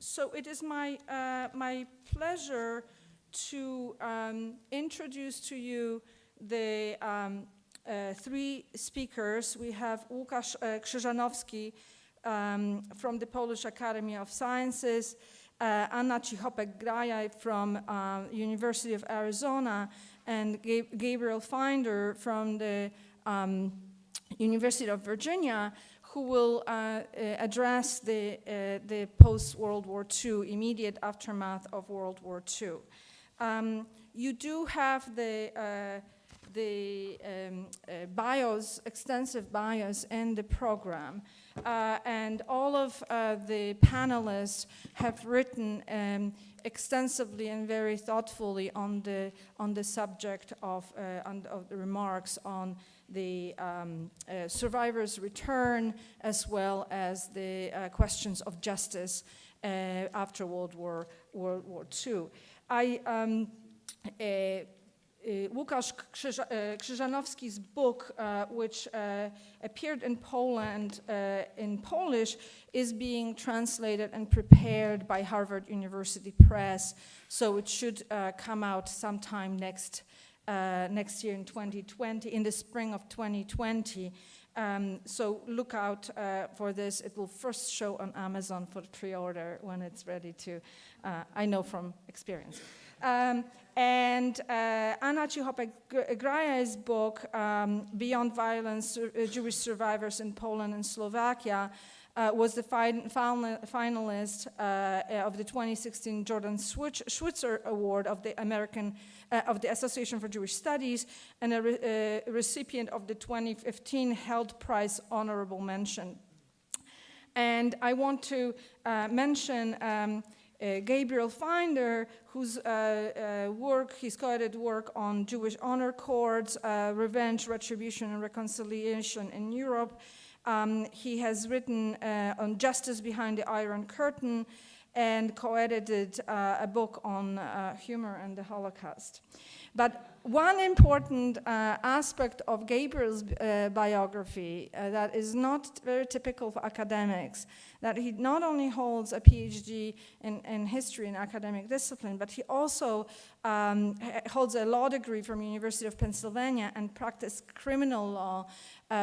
So it is my pleasure to introduce to you the three speakers. We have Łukasz Krzyżanowski from the Polish Academy of Sciences, Anna Cichopek-Grajaj from University of Arizona, and Gabriel Finder from the University of Virginia, who will address the post-World War II, immediate aftermath of World War II. You do have the bios, extensive bios in the program, and all of the panelists have written extensively and very thoughtfully on the subject of the remarks on the survivors' return, as well as the questions of justice after World War II. Łukasz Krzyżanowski's book, which appeared in Poland in Polish, is being translated and prepared by Harvard University Press, so it should come out sometime next year in 2020, in the spring of 2020. So look out for this. It will first show on Amazon for pre-order when it's ready to, I know from experience. And Anna Cichopek-Grajaj's book, Beyond Violence, Jewish Survivors in Poland and Slovakia, was the finalist of the 2016 Jordan Schweitzer Award of the Association for Jewish Studies, and a recipient of the 2015 Held Prize Honorable Mention. And I want to mention Gabriel Finder, whose his co-edited work on Jewish honor courts, revenge, retribution, and reconciliation in Europe. He has written on Justice Behind the Iron Curtain and co-edited a book on humor and the Holocaust. But one important aspect of Gabriel's biography that is not very typical for academics, that he not only holds a PhD in history and academic discipline, but he also holds a law degree from University of Pennsylvania and practiced criminal law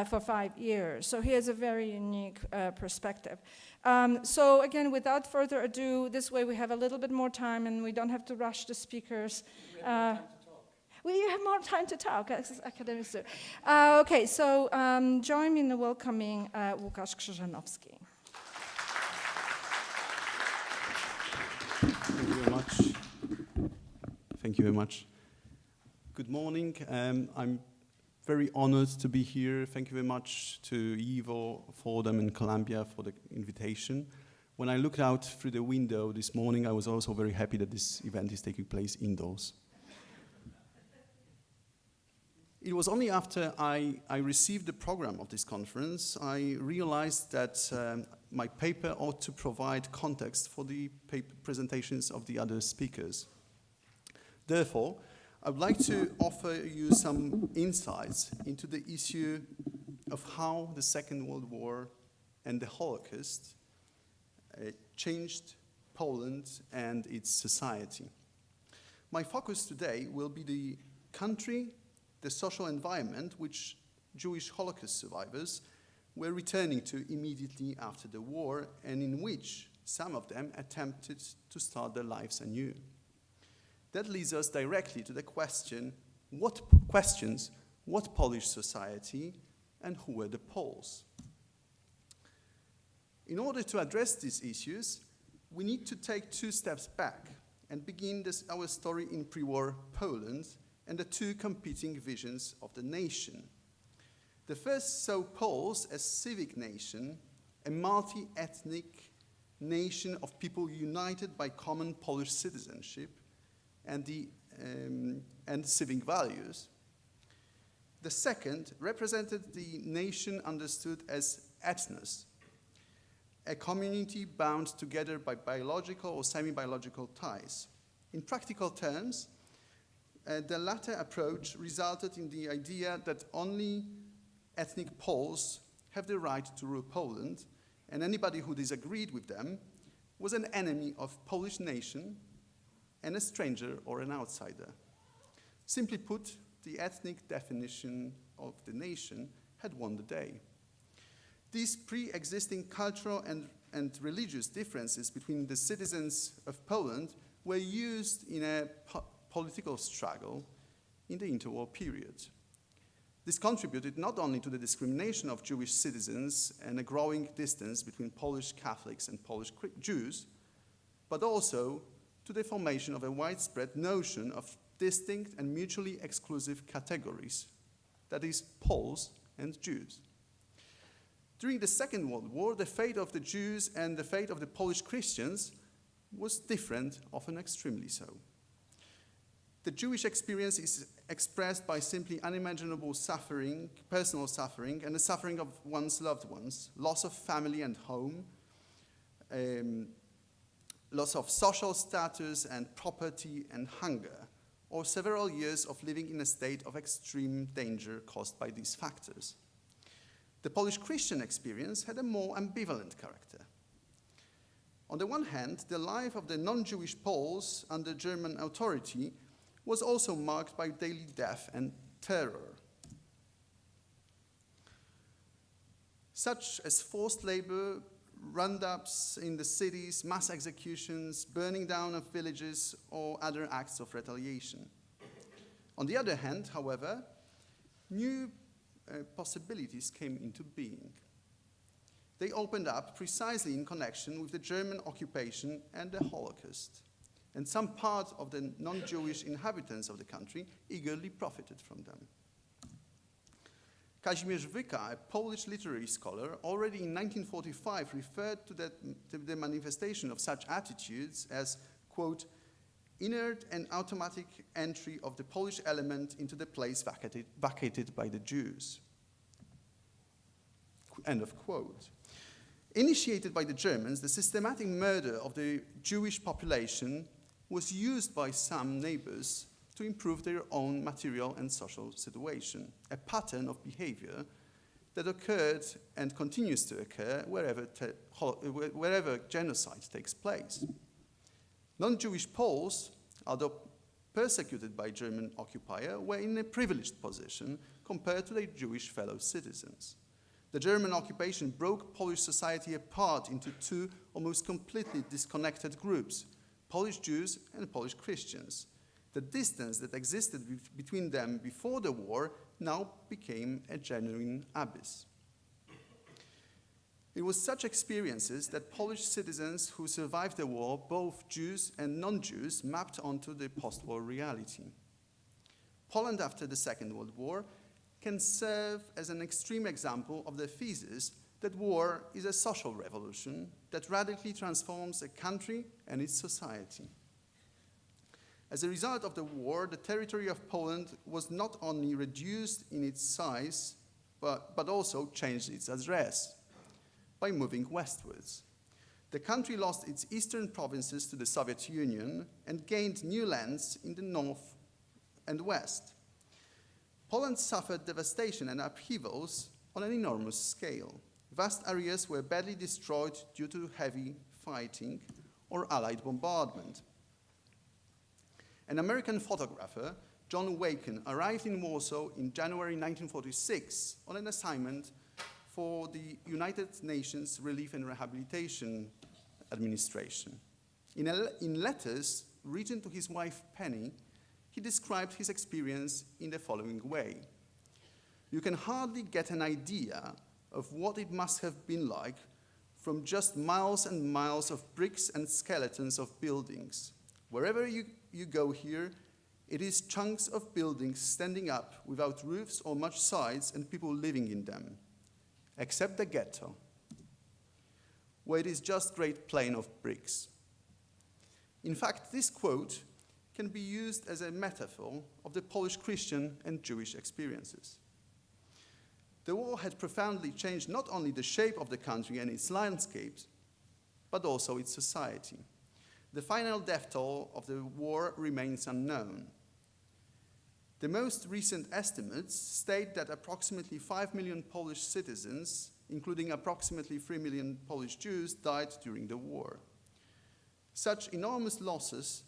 for 5 years. So he has a very unique perspective. So again, without further ado, this way we have a little bit more time and we don't have to rush the speakers. We have more time to talk, as academics do. Okay, so join me in welcoming Łukasz Krzyżanowski. Thank you very much. Thank you very much. Good morning. I'm very honored to be here. Thank you very much to YIVO, Fordham, and Columbia for the invitation. When I looked out through the window this morning, I was also very happy that this event is taking place indoors. It was only after I received the program of this conference, I realized that my paper ought to provide context for the presentations of the other speakers. Therefore, I would like to offer you some insights into the issue of how the Second World War and the Holocaust changed Poland and its society. My focus today will be the country, the social environment which Jewish Holocaust survivors were returning to immediately after the war, and in which some of them attempted to start their lives anew. That leads us directly to the question, what Polish society and who were the Poles? In order to address these issues, we need to take 2 steps back and begin our story in pre-war Poland and the 2 competing visions of the nation. The first saw Poles as civic nation, a multi-ethnic nation of people united by common Polish citizenship and civic values. The second represented the nation understood as ethnos, a community bound together by biological or semi-biological ties. In practical terms, the latter approach resulted in the idea that only ethnic Poles have the right to rule Poland, and anybody who disagreed with them was an enemy of Polish nation and a stranger or an outsider. Simply put, the ethnic definition of the nation had won the day. These pre-existing cultural and religious differences between the citizens of Poland were used in a political struggle in the interwar period. This contributed not only to the discrimination of Jewish citizens and a growing distance between Polish Catholics and Polish Jews, but also to the formation of a widespread notion of distinct and mutually exclusive categories, that is, Poles and Jews. During the Second World War, the fate of the Jews and the fate of the Polish Christians was different, often extremely so. The Jewish experience is expressed by simply unimaginable suffering, personal suffering, and the suffering of one's loved ones, loss of family and home, loss of social status and property and hunger, or several years of living in a state of extreme danger caused by these factors. The Polish Christian experience had a more ambivalent character. On the one hand, the life of the non-Jewish Poles under German authority was also marked by daily death and terror, such as forced labor, roundups in the cities, mass executions, burning down of villages, or other acts of retaliation. On the other hand, however, new possibilities came into being. They opened up precisely in connection with the German occupation and the Holocaust, and some part of the non-Jewish inhabitants of the country eagerly profited from them. Kazimierz Wyka, a Polish literary scholar, already in 1945 referred to the manifestation of such attitudes as, quote, inert and automatic entry of the Polish element into the place vacated by the Jews. End of quote. Initiated by the Germans, the systematic murder of the Jewish population was used by some neighbors to improve their own material and social situation, a pattern of behavior that occurred and continues to occur wherever genocide takes place. Non-Jewish Poles, although persecuted by German occupier, were in a privileged position compared to their Jewish fellow citizens. The German occupation broke Polish society apart into two almost completely disconnected groups, Polish Jews and Polish Christians. The distance that existed between them before the war now became a genuine abyss. It was such experiences that Polish citizens who survived the war, both Jews and non-Jews, mapped onto the post-war reality. Poland after the Second World War can serve as an extreme example of the thesis that war is a social revolution that radically transforms a country and its society. As a result of the war, the territory of Poland was not only reduced in its size, but also changed its address by moving westwards. The country lost its eastern provinces to the Soviet Union and gained new lands in the north and west. Poland suffered devastation and upheavals on an enormous scale. Vast areas were badly destroyed due to heavy fighting or Allied bombardment. An American photographer, John Waken, arrived in Warsaw in January 1946 on an assignment for the United Nations Relief and Rehabilitation Administration. In letters written to his wife Penny, he described his experience in the following way. You can hardly get an idea of what it must have been like from just miles and miles of bricks and skeletons of buildings. Wherever you go here, it is chunks of buildings standing up without roofs or much sides and people living in them, except the ghetto, where it is just great plain of bricks. In fact, this quote can be used as a metaphor of the Polish Christian and Jewish experiences. The war had profoundly changed not only the shape of the country and its landscapes, but also its society. The final death toll of the war remains unknown. The most recent estimates state that approximately 5 million Polish citizens, including approximately 3 million Polish Jews, died during the war. Such enormous losses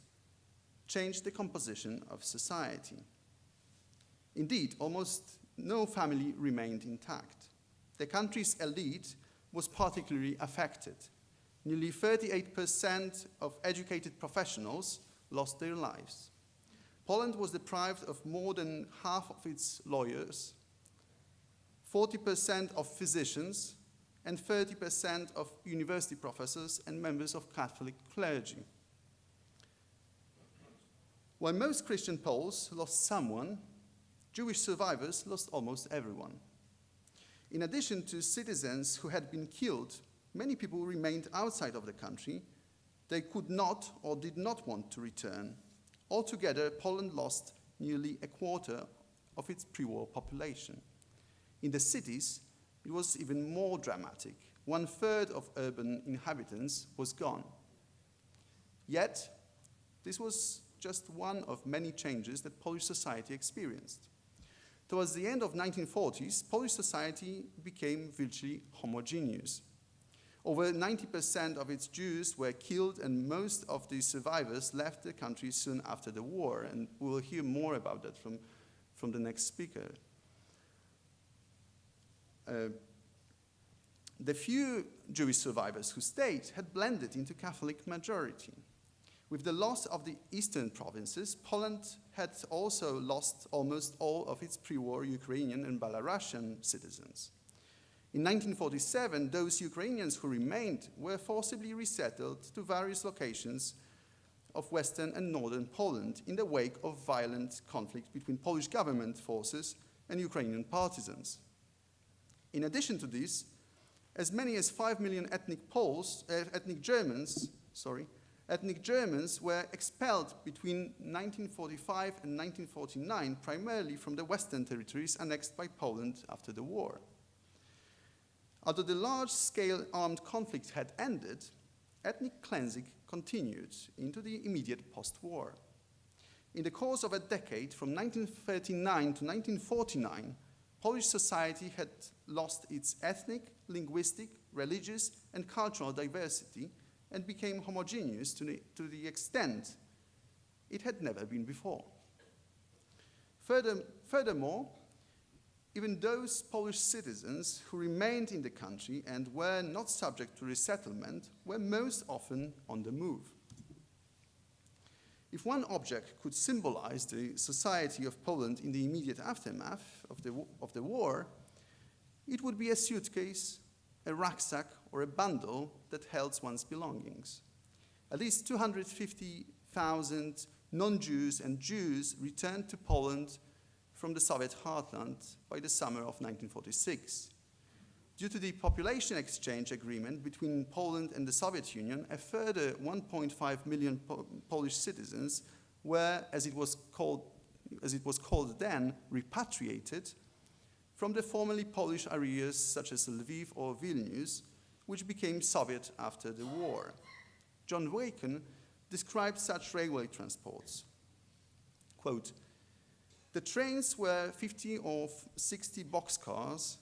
changed the composition of society. Indeed, almost no family remained intact. The country's elite was particularly affected. Nearly 38% of educated professionals lost their lives. Poland was deprived of more than half of its lawyers, 40% of physicians, and 30% of university professors and members of Catholic clergy. While most Christian Poles lost someone, Jewish survivors lost almost everyone. In addition to citizens who had been killed, many people remained outside of the country. They could not or did not want to return. Altogether, Poland lost nearly a quarter of its pre-war population. In the cities, it was even more dramatic. 1/3 of urban inhabitants was gone. Yet, this was just one of many changes that Polish society experienced. Towards the end of the 1940s, Polish society became virtually homogeneous. Over 90% of its Jews were killed, and most of the survivors left the country soon after the war, and we will hear more about that from the next speaker. The few Jewish survivors who stayed had blended into Catholic majority. With the loss of the eastern provinces, Poland had also lost almost all of its pre-war Ukrainian and Belarusian citizens. In 1947, those Ukrainians who remained were forcibly resettled to various locations of western and northern Poland in the wake of violent conflict between Polish government forces and Ukrainian partisans. In addition to this, as many as 5 million ethnic Germans were expelled between 1945 and 1949, primarily from the western territories annexed by Poland after the war. Although the large-scale armed conflict had ended, ethnic cleansing continued into the immediate post-war. In the course of a decade, from 1939 to 1949, Polish society had lost its ethnic, linguistic, religious, and cultural diversity and became homogeneous to the extent it had never been before. Furthermore, even those Polish citizens who remained in the country and were not subject to resettlement were most often on the move. If one object could symbolize the society of Poland in the immediate aftermath of the war, it would be a suitcase, a rucksack, or a bundle that held one's belongings. At least 250,000 non-Jews and Jews returned to Poland from the Soviet heartland by the summer of 1946. Due to the population exchange agreement between Poland and the Soviet Union, a further 1.5 million Polish citizens were, as it was called then, repatriated from the formerly Polish areas such as Lviv or Vilnius, which became Soviet after the war. John Waken described such railway transports. Quote, "The trains were 50 or 60 boxcars,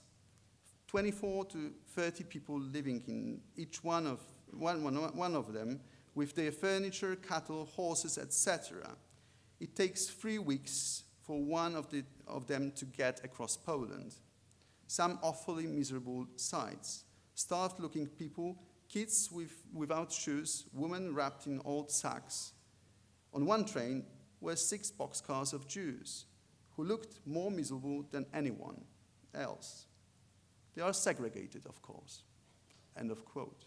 24 to 30 people living in each one of them, with their furniture, cattle, horses, etc. It takes 3 weeks for one of them to get across Poland. Some awfully miserable sights. Starved-looking people, kids without shoes, women wrapped in old sacks. On one train were 6 boxcars of Jews, who looked more miserable than anyone else. They are segregated, of course." End of quote.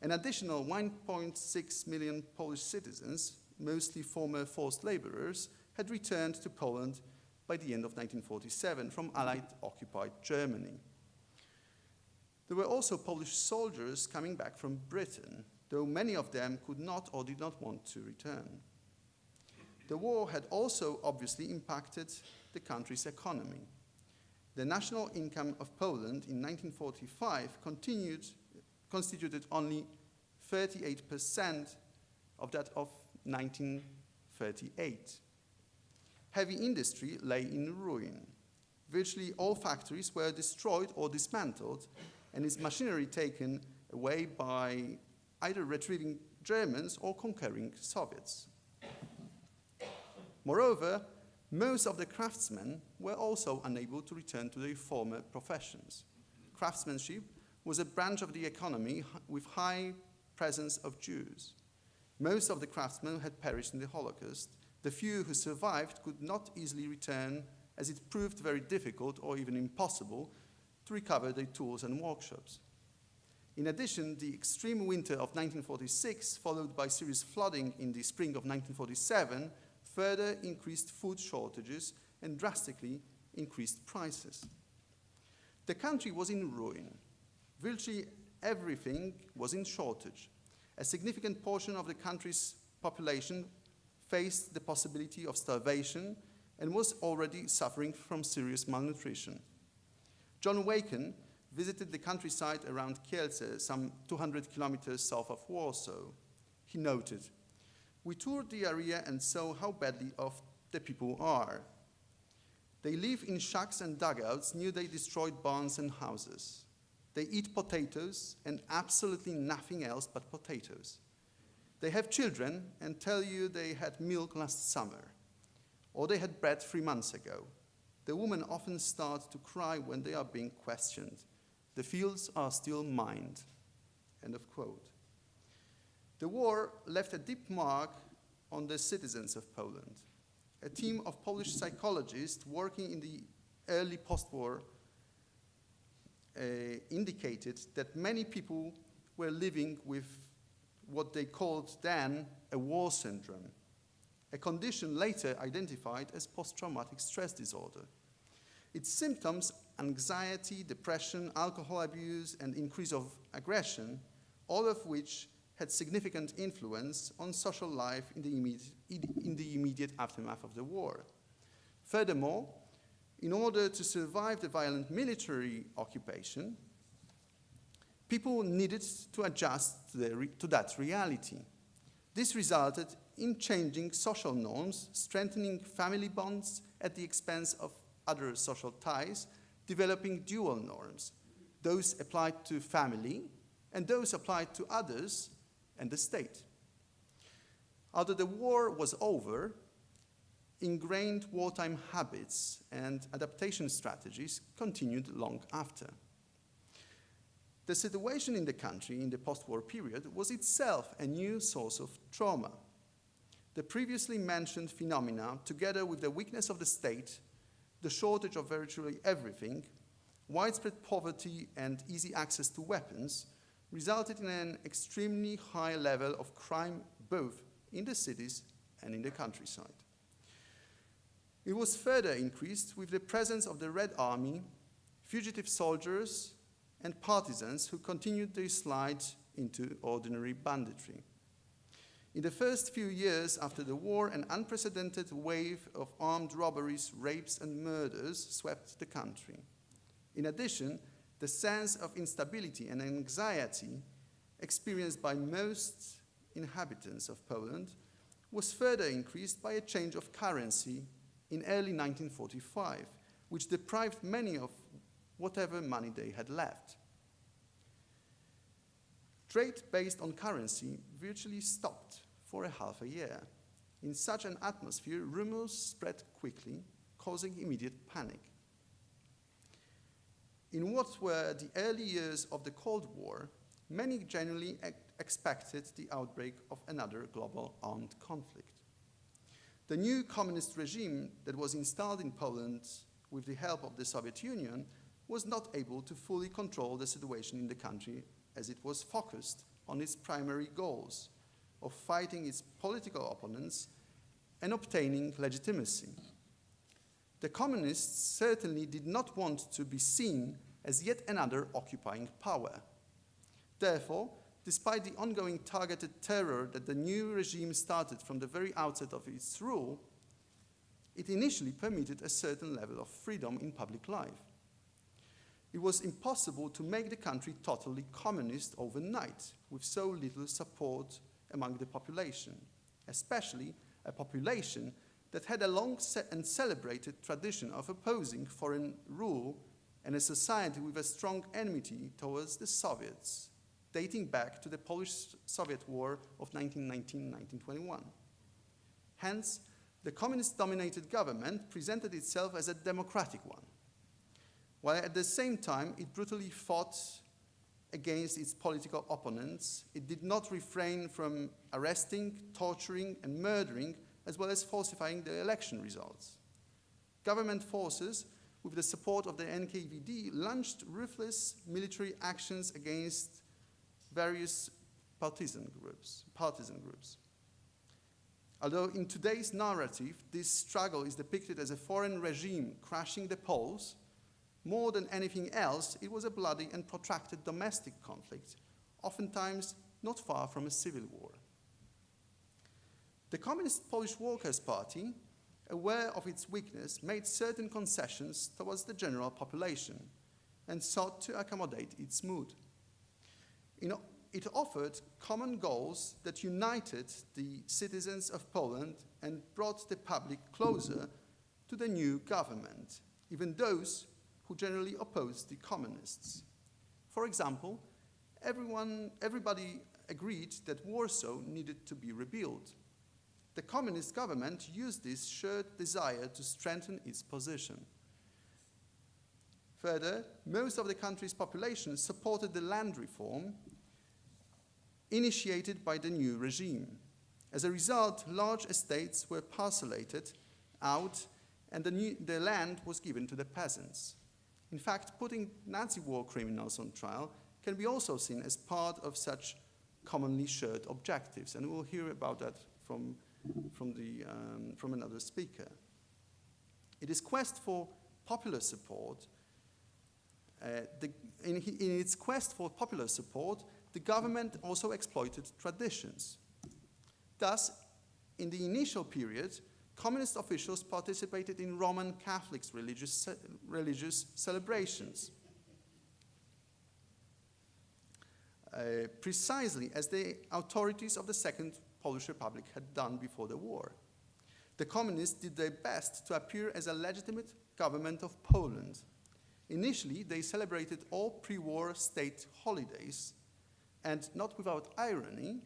An additional 1.6 million Polish citizens, mostly former forced laborers, had returned to Poland by the end of 1947 from Allied-occupied Germany. There were also Polish soldiers coming back from Britain, though many of them could not or did not want to return. The war had also obviously impacted the country's economy. The national income of Poland in 1945 constituted only 38% of that of 1938. Heavy industry lay in ruin. Virtually all factories were destroyed or dismantled, and its machinery taken away by either retrieving Germans or conquering Soviets. Moreover, most of the craftsmen were also unable to return to their former professions. Craftsmanship was a branch of the economy with high presence of Jews. Most of the craftsmen had perished in the Holocaust. The few who survived could not easily return, as it proved very difficult or even impossible to recover their tools and workshops. In addition, the extreme winter of 1946, followed by serious flooding in the spring of 1947, further increased food shortages and drastically increased prices. The country was in ruin. Virtually everything was in shortage. A significant portion of the country's population faced the possibility of starvation and was already suffering from serious malnutrition. John Waken visited the countryside around Kielce, some 200 kilometers south of Warsaw. He noted, "We toured the area and saw how badly off the people are. They live in shacks and dugouts near their destroyed barns and houses. They eat potatoes and absolutely nothing else but potatoes. They have children and tell you they had milk last summer, or they had bread 3 months ago. The women often start to cry when they are being questioned. The fields are still mined." End of quote. The war left a deep mark on the citizens of Poland. A team of Polish psychologists working in the early post-war indicated that many people were living with what they called then a war syndrome, a condition later identified as post-traumatic stress disorder. Its symptoms, anxiety, depression, alcohol abuse, and increase of aggression, all of which had significant influence on social life in the immediate aftermath of the war. Furthermore, in order to survive the violent military occupation, people needed to adjust to that reality. This resulted in changing social norms, strengthening family bonds at the expense of other social ties, developing dual norms, those applied to family and those applied to others and the state. After the war was over, ingrained wartime habits and adaptation strategies continued long after. The situation in the country in the post-war period was itself a new source of trauma. The previously mentioned phenomena, together with the weakness of the state, the shortage of virtually everything, widespread poverty, and easy access to weapons, resulted in an extremely high level of crime both in the cities and in the countryside. It was further increased with the presence of the Red Army, fugitive soldiers, and partisans who continued their slide into ordinary banditry. In the first few years after the war, an unprecedented wave of armed robberies, rapes, and murders swept the country. In addition, the sense of instability and anxiety experienced by most inhabitants of Poland was further increased by a change of currency in early 1945, which deprived many of whatever money they had left. Trade based on currency virtually stopped for half a year. In such an atmosphere, rumors spread quickly, causing immediate panic. In what were the early years of the Cold War, many genuinely expected the outbreak of another global armed conflict. The new communist regime that was installed in Poland with the help of the Soviet Union was not able to fully control the situation in the country, as it was focused on its primary goals of fighting its political opponents and obtaining legitimacy. The communists certainly did not want to be seen as yet another occupying power. Therefore, despite the ongoing targeted terror that the new regime started from the very outset of its rule, it initially permitted a certain level of freedom in public life. It was impossible to make the country totally communist overnight with so little support among the population, especially a population that had a long and celebrated tradition of opposing foreign rule and a society with a strong enmity towards the Soviets. dating back to the Polish-Soviet War of 1919-1921. Hence, the communist-dominated government presented itself as a democratic one, while at the same time it brutally fought against its political opponents. It did not refrain from arresting, torturing, and murdering, as well as falsifying the election results. Government forces, with the support of the NKVD, launched ruthless military actions against various partisan groups. Although in today's narrative, this struggle is depicted as a foreign regime crushing the Poles, more than anything else, it was a bloody and protracted domestic conflict, oftentimes not far from a civil war. The Communist Polish Workers' Party, aware of its weakness, made certain concessions towards the general population and sought to accommodate its mood. It offered common goals that united the citizens of Poland and brought the public closer to the new government, even those who generally opposed the communists. For example, everybody agreed that Warsaw needed to be rebuilt. The communist government used this shared desire to strengthen its position. Further, most of the country's population supported the land reform initiated by the new regime. As a result, large estates were parcellated out and the land was given to the peasants. In fact, putting Nazi war criminals on trial can be also seen as part of such commonly shared objectives, and we'll hear about that from another speaker. It is quest for popular support. In its quest for popular support, the government also exploited traditions. Thus, in the initial period, communist officials participated in Roman Catholics' religious celebrations, precisely as the authorities of the Second Polish Republic had done before the war. The communists did their best to appear as a legitimate government of Poland. Initially, they celebrated all pre-war state holidays, and not without irony,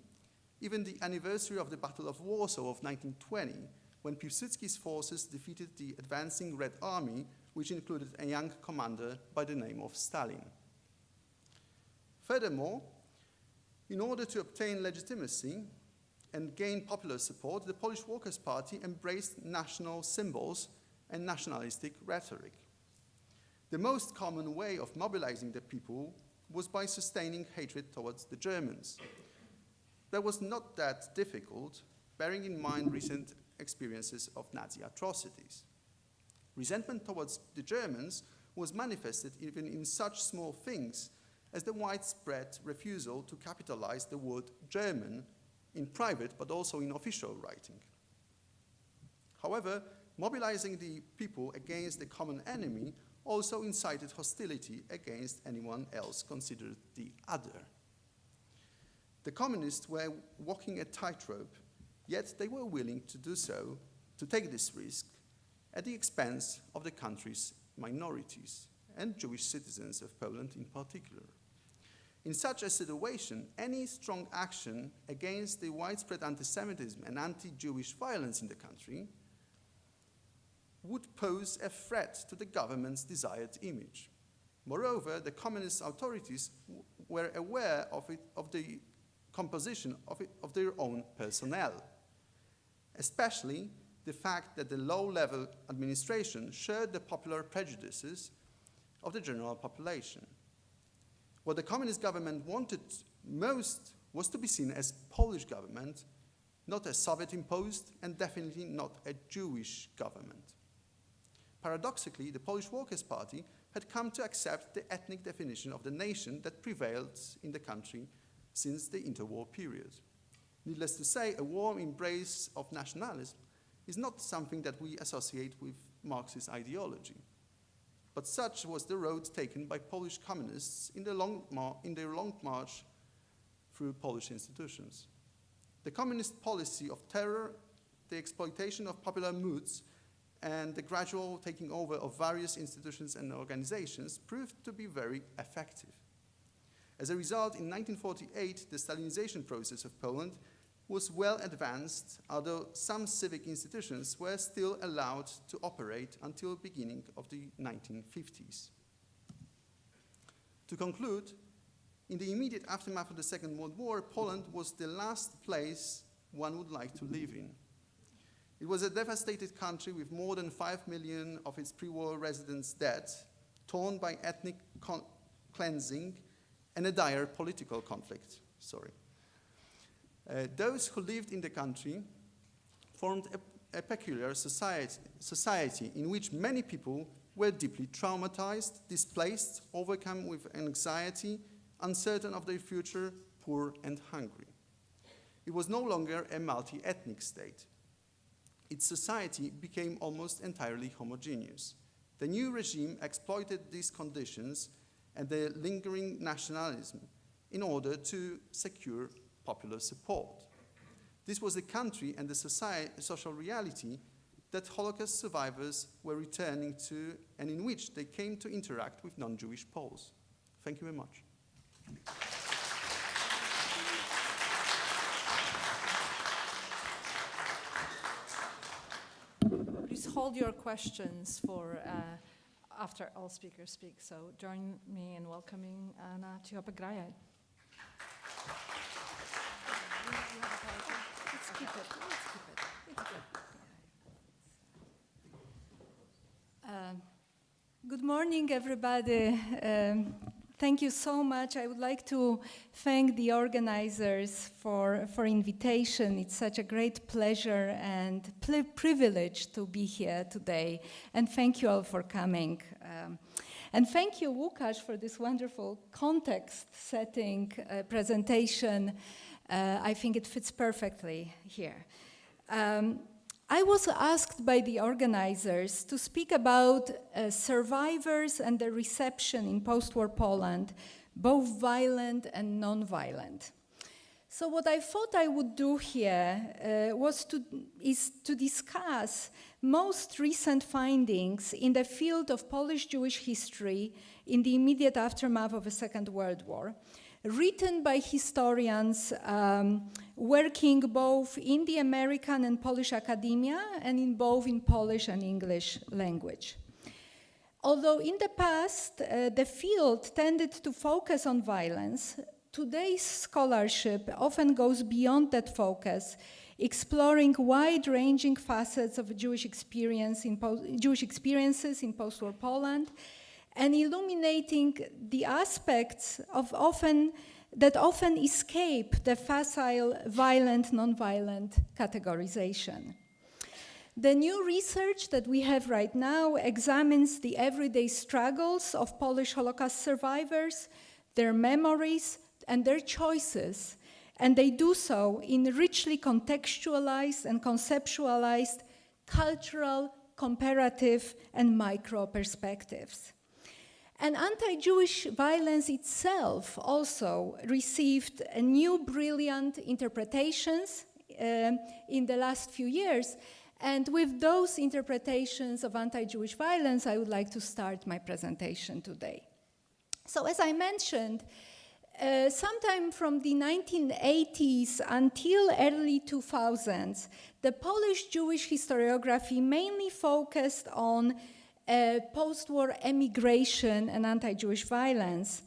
even the anniversary of the Battle of Warsaw of 1920, when Piłsudski's forces defeated the advancing Red Army, which included a young commander by the name of Stalin. Furthermore, in order to obtain legitimacy and gain popular support, the Polish Workers' Party embraced national symbols and nationalistic rhetoric. The most common way of mobilizing the people was by sustaining hatred towards the Germans. That was not that difficult, bearing in mind recent experiences of Nazi atrocities. Resentment towards the Germans was manifested even in such small things as the widespread refusal to capitalize the word German in private but also in official writing. However, mobilizing the people against the common enemy also incited hostility against anyone else considered the other. The communists were walking a tightrope, yet they were willing to do so, to take this risk, at the expense of the country's minorities, and Jewish citizens of Poland in particular. In such a situation, any strong action against the widespread anti-Semitism and anti-Jewish violence in the country would pose a threat to the government's desired image. Moreover, the communist authorities were aware of the composition of their own personnel, especially the fact that the low-level administration shared the popular prejudices of the general population. What the communist government wanted most was to be seen as Polish government, not a Soviet-imposed and definitely not a Jewish government. Paradoxically, the Polish Workers' Party had come to accept the ethnic definition of the nation that prevailed in the country since the interwar period. Needless to say, a warm embrace of nationalism is not something that we associate with Marxist ideology. But such was the road taken by Polish communists in their long march through Polish institutions. The communist policy of terror, the exploitation of popular moods, and the gradual taking over of various institutions and organizations proved to be very effective. As a result, in 1948, the Stalinization process of Poland was well advanced, although some civic institutions were still allowed to operate until the beginning of the 1950s. To conclude, in the immediate aftermath of the Second World War, Poland was the last place one would like to live in. It was a devastated country with more than 5 million of its pre-war residents dead, torn by ethnic cleansing and a dire political conflict. Those who lived in the country formed a peculiar society in which many people were deeply traumatized, displaced, overcome with anxiety, uncertain of their future, poor and hungry. It was no longer a multi-ethnic state. Its society became almost entirely homogeneous. The new regime exploited these conditions and the lingering nationalism in order to secure popular support. This was the country and the social reality that Holocaust survivors were returning to and in which they came to interact with non-Jewish Poles. Thank you very much. Please hold your questions for after all speakers speak. So join me in welcoming Anna Cichopek-Grajaj. Let's keep it. Good morning, everybody. Thank you so much. I would like to thank the organizers for invitation. It's such a great pleasure and privilege to be here today. And thank you all for coming. And thank you, Łukasz, for this wonderful context-setting presentation. I think it fits perfectly here. I was asked by the organizers to speak about survivors and their reception in post-war Poland, both violent and non-violent. So what I thought I would do here is to discuss most recent findings in the field of Polish-Jewish history in the immediate aftermath of the Second World War, written by historians working both in the American and Polish academia and in both in Polish and English language. Although in the past the field tended to focus on violence, today's scholarship often goes beyond that focus, exploring wide-ranging facets of Jewish experiences in post-war Poland, and illuminating the aspects that often escape the facile violent, non-violent categorization. The new research that we have right now examines the everyday struggles of Polish Holocaust survivors, their memories, and their choices, and they do so in richly contextualized and conceptualized cultural, comparative, and micro perspectives. And anti-Jewish violence itself also received a new brilliant interpretations in the last few years. And with those interpretations of anti-Jewish violence, I would like to start my presentation today. So as I mentioned, sometime from the 1980s until early 2000s, the Polish Jewish historiography mainly focused on post-war emigration and anti-Jewish violence.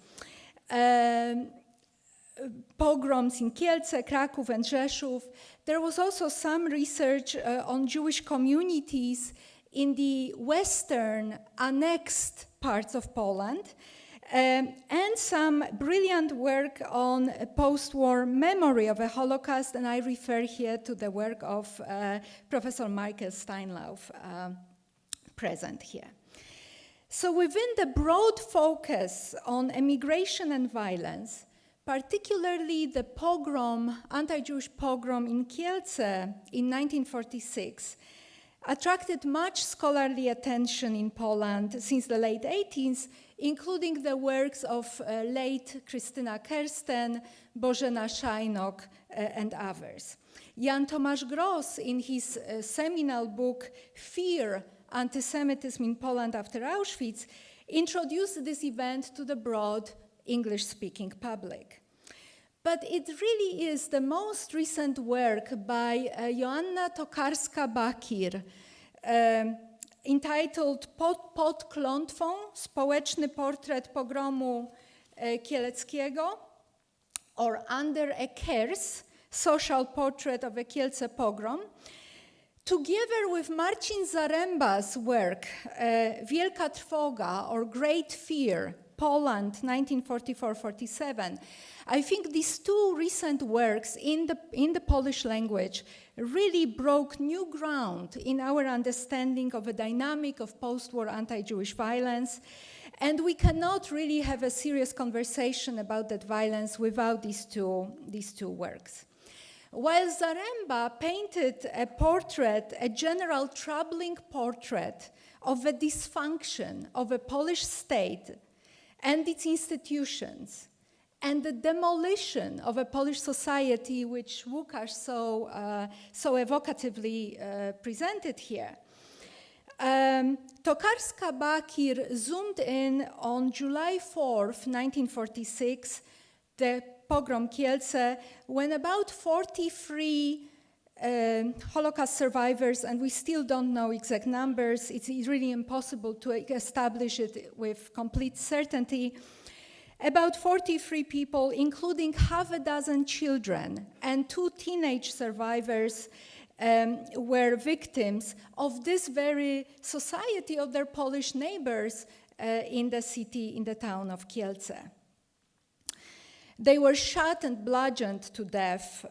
Pogroms in Kielce, Kraków, and Rzeszów. There was also some research on Jewish communities in the western annexed parts of Poland, and some brilliant work on post-war memory of the Holocaust, and I refer here to the work of Professor Michael Steinlauf, present here. So within the broad focus on emigration and violence, particularly the pogrom, anti-Jewish pogrom in Kielce in 1946, attracted much scholarly attention in Poland since the late 80s, including the works of late Krystyna Kersten, Bożena Szajnok, and others. Jan Tomasz Gross, in his seminal book, Fear, Anti-Semitism in Poland After Auschwitz, introduced this event to the broad English-speaking public. But it really is the most recent work by Joanna Tokarska-Bakir, entitled Pod klątwą – Społeczny portret pogromu kieleckiego, or Under a Curse – Social Portrait of a Kielce Pogrom, together with Marcin Zaremba's work, Wielka Trwoga, or Great Fear, Poland, 1944-47. I think these two recent works in the Polish language really broke new ground in our understanding of a dynamic of post-war anti-Jewish violence, and we cannot really have a serious conversation about that violence without these two works. While Zaremba painted a portrait, a general troubling portrait of the dysfunction of a Polish state and its institutions, and the demolition of a Polish society, which Łukasz so evocatively presented here. Tokarska-Bakir zoomed in on July 4th, 1946, the pogrom Kielce, when about 43 Holocaust survivors, and we still don't know exact numbers, it's really impossible to establish it with complete certainty, about 43 people, including half a dozen children and 2 teenage survivors, were victims of this very society of their Polish neighbors in the town of Kielce. They were shot and bludgeoned to death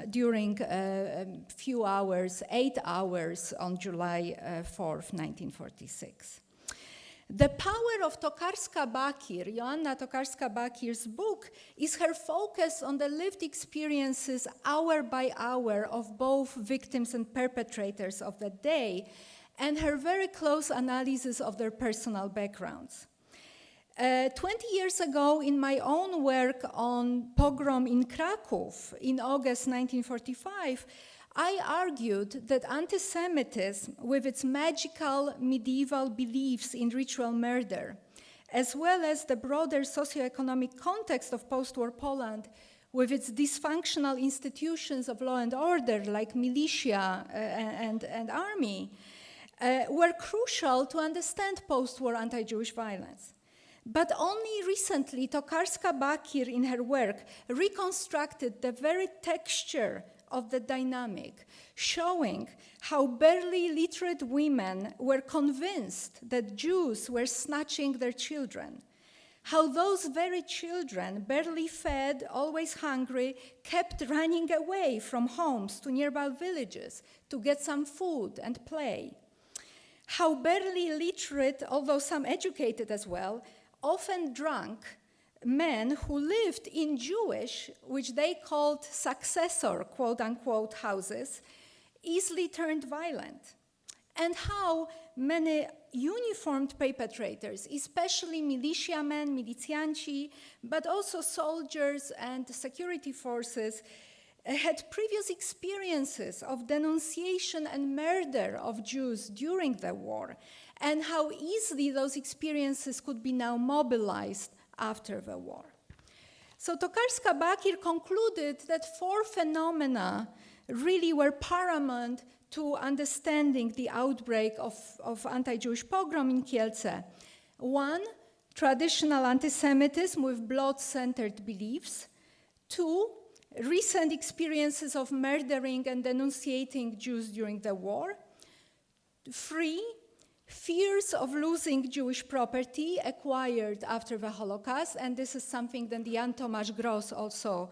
during a few hours, 8 hours, on July 4th, 1946. The power of Tokarska-Bakir, Joanna Tokarska-Bakir's book, is her focus on the lived experiences hour by hour of both victims and perpetrators of that day, and her very close analysis of their personal backgrounds. 20 years ago, in my own work on pogrom in Kraków in August 1945, I argued that anti-Semitism, with its magical medieval beliefs in ritual murder, as well as the broader socioeconomic context of post-war Poland, with its dysfunctional institutions of law and order like militia and army, were crucial to understand post-war anti-Jewish violence. But only recently, Tokarska-Bakir, in her work, reconstructed the very texture of the dynamic, showing how barely literate women were convinced that Jews were snatching their children, how those very children, barely fed, always hungry, kept running away from homes to nearby villages to get some food and play, how barely literate, although some educated as well, often drunk men who lived in Jewish, which they called successor, quote-unquote, houses, easily turned violent, and how many uniformed perpetrators, especially militiamen, militianci, but also soldiers and security forces, had previous experiences of denunciation and murder of Jews during the war, and how easily those experiences could be now mobilized after the war. So Tokarska-Bakir concluded that 4 phenomena really were paramount to understanding the outbreak of anti-Jewish pogrom in Kielce. 1, traditional anti-Semitism with blood-centered beliefs. 2, recent experiences of murdering and denunciating Jews during the war. 3, fears of losing Jewish property acquired after the Holocaust, and this is something that Jan Tomasz Gross also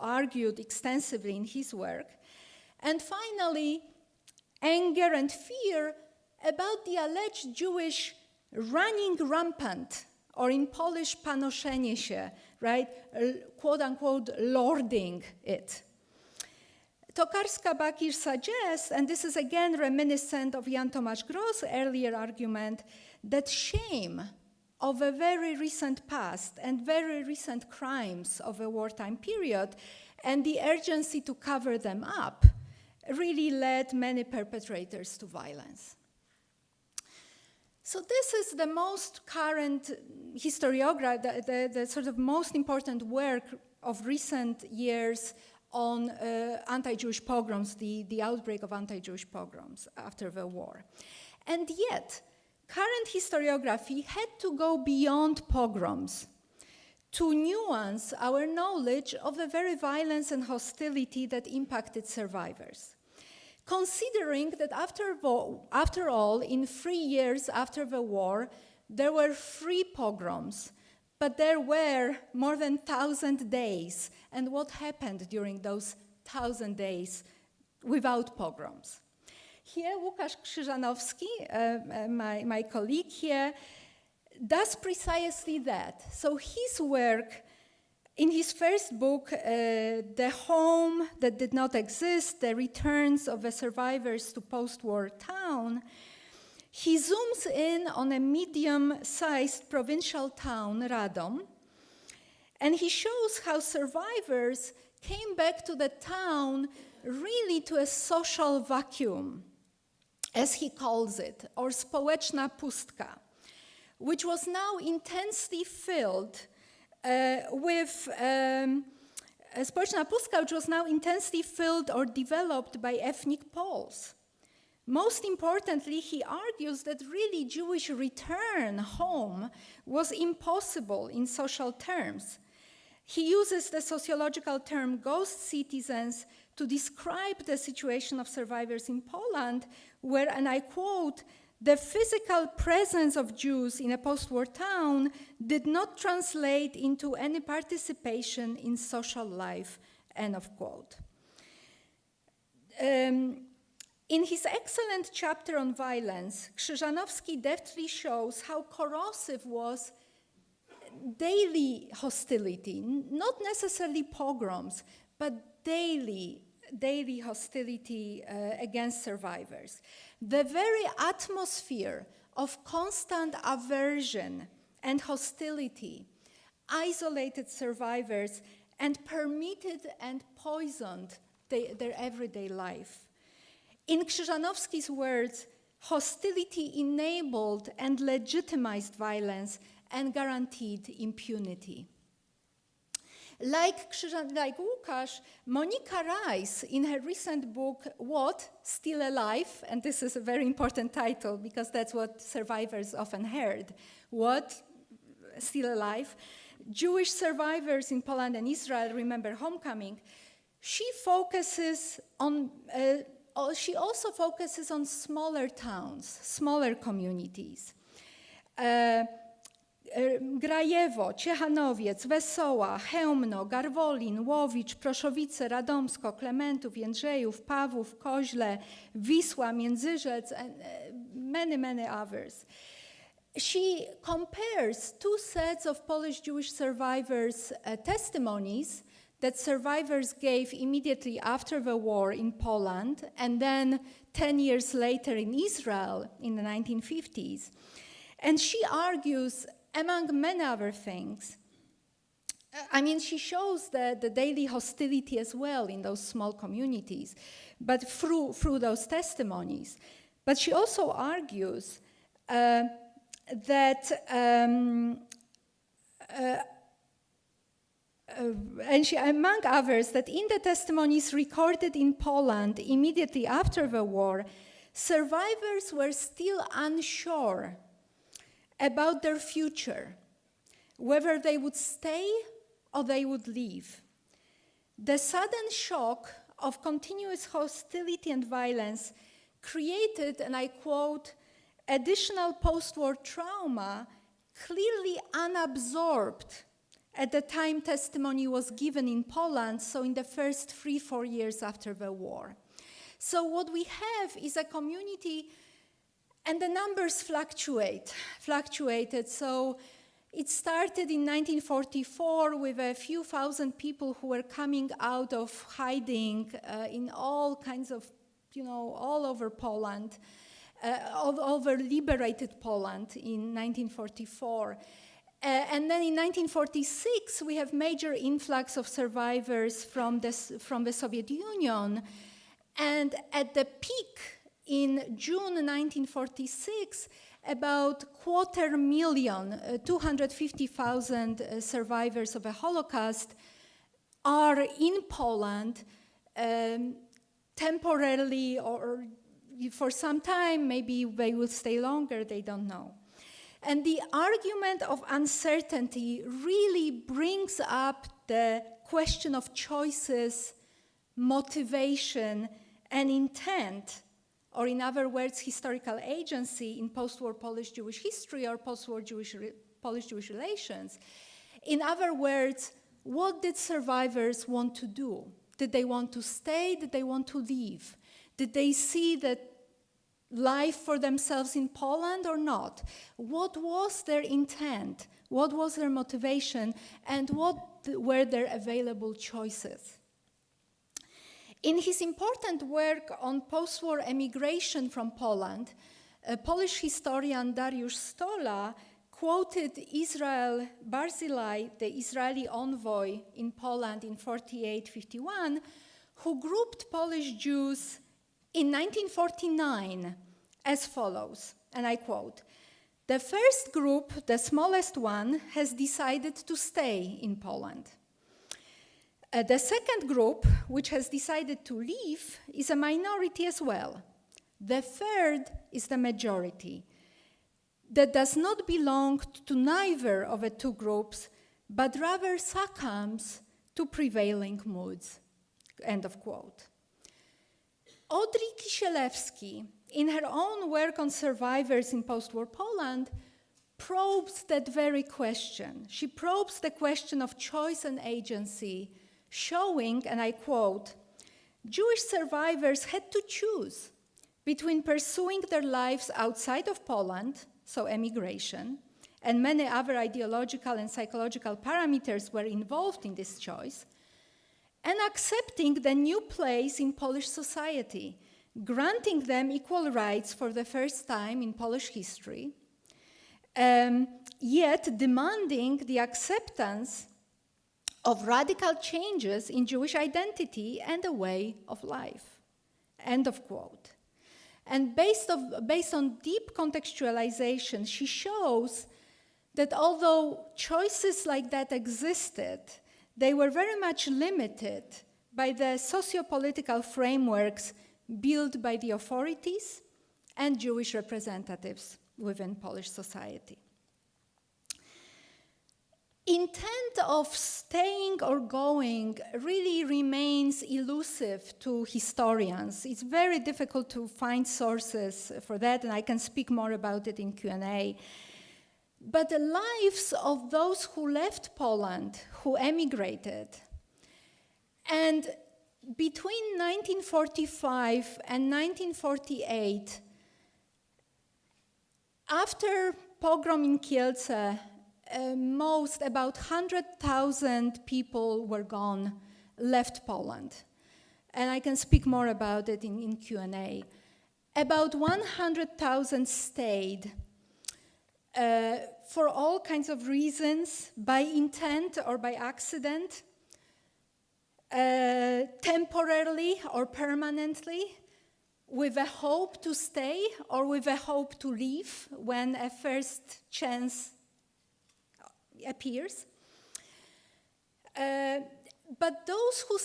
argued extensively in his work. And finally, anger and fear about the alleged Jewish running rampant, or in Polish, panoszenie się, right, quote-unquote, lording it. Tokarska-Bakir suggests, and this is again reminiscent of Jan Tomasz Gross' earlier argument, that shame of a very recent past and very recent crimes of a wartime period and the urgency to cover them up really led many perpetrators to violence. So this is the most current historiography, the sort of most important work of recent years on anti-Jewish pogroms, the outbreak of anti-Jewish pogroms after the war. And yet, current historiography had to go beyond pogroms to nuance our knowledge of the very violence and hostility that impacted survivors. Considering that after all, in 3 years after the war, there were 3 pogroms, but there were more than 1,000 days. And what happened during those 1,000 days without pogroms? Here, Łukasz Krzyżanowski, my colleague here, does precisely that. So his work, in his first book, The Home That Did Not Exist, The Returns of the Survivors to Post-War Town, he zooms in on a medium-sized provincial town, Radom, and he shows how survivors came back to the town really to a social vacuum, as he calls it, or społeczna pustka, which was now intensely filled społeczna pustka, which was now intensely filled or developed by ethnic Poles. Most importantly, he argues that really Jewish return home was impossible in social terms. He uses the sociological term ghost citizens to describe the situation of survivors in Poland, where, and I quote, "The physical presence of Jews in a post-war town did not translate into any participation in social life," end of quote. In his excellent chapter on violence, Krzyżanowski deftly shows how corrosive was daily hostility, not necessarily pogroms, but daily hostility against survivors. The very atmosphere of constant aversion and hostility isolated survivors and permitted and poisoned their everyday life. In Krzyżanowski's words, hostility enabled and legitimized violence and guaranteed impunity. Like Łukasz, Monika Rice, in her recent book, What? Still Alive, and this is a very important title because that's what survivors often heard. What? Still Alive? Jewish survivors in Poland and Israel remember homecoming. She also focuses on smaller towns, smaller communities. Grajewo, Ciechanowiec, Wesoła, Chełmno, Garwolin, Łowicz, Proszowice, Radomsko, Klementów, Jędrzejów, Pawłów, Koźle, Wisła, Międzyrzec, and many others. She compares 2 sets of Polish Jewish survivors' testimonies that survivors gave immediately after the war in Poland and then 10 years later in Israel in the 1950s. And she argues, among many other things, she shows the daily hostility as well in those small communities, but through those testimonies. But she also argues among others, that in the testimonies recorded in Poland immediately after the war, survivors were still unsure about their future, whether they would stay or they would leave. The sudden shock of continuous hostility and violence created, and I quote, additional post-war trauma clearly unabsorbed at the time testimony was given in Poland, so in the first 3-4 years after the war. So what we have is a community, and the numbers fluctuated. So it started in 1944 with a few thousand people who were coming out of hiding in all kinds of, all over Poland, all over liberated Poland in 1944. And then in 1946, we have major influx of survivors from the Soviet Union. And at the peak in June 1946, about 250,000 survivors of a Holocaust are in Poland temporarily or for some time. Maybe they will stay longer, they don't know. And the argument of uncertainty really brings up the question of choices, motivation, and intent, or in other words, historical agency in post-war Polish Jewish history or post-war Polish-Jewish relations. In other words, what did survivors want to do? Did they want to stay? Did they want to leave? Did they see that life for themselves in Poland or not? What was their intent? What was their motivation? And what were their available choices? In his important work on post-war emigration from Poland, Polish historian Dariusz Stola quoted Israel Barzilai, the Israeli envoy in Poland in 48-51, who grouped Polish Jews in 1949 as follows, and I quote, "The first group, the smallest one, has decided to stay in Poland. The second group, which has decided to leave, is a minority as well. The third is the majority that does not belong to neither of the two groups, but rather succumbs to prevailing moods." End of quote. Audrey Kisielewski, in her own work on survivors in post-war Poland, probes that very question. She probes the question of choice and agency, showing, and I quote, "Jewish survivors had to choose between pursuing their lives outside of Poland, so emigration, and many other ideological and psychological parameters were involved in this choice, and accepting the new place in Polish society, granting them equal rights for the first time in Polish history, yet demanding the acceptance of radical changes in Jewish identity and a way of life." End of quote. And based on deep contextualization, she shows that although choices like that existed, they were very much limited by the socio-political frameworks built by the authorities and Jewish representatives within Polish society. Intent of staying or going really remains elusive to historians. It's very difficult to find sources for that, and I can speak more about it in Q&A. But the lives of those who left Poland, who emigrated, and between 1945 and 1948, after pogrom in Kielce, about 100,000 people were gone, left Poland. And I can speak more about it in Q&A. About 100,000 stayed for all kinds of reasons, by intent or by accident, temporarily or permanently, with a hope to stay or with a hope to leave when a first chance appears. But those who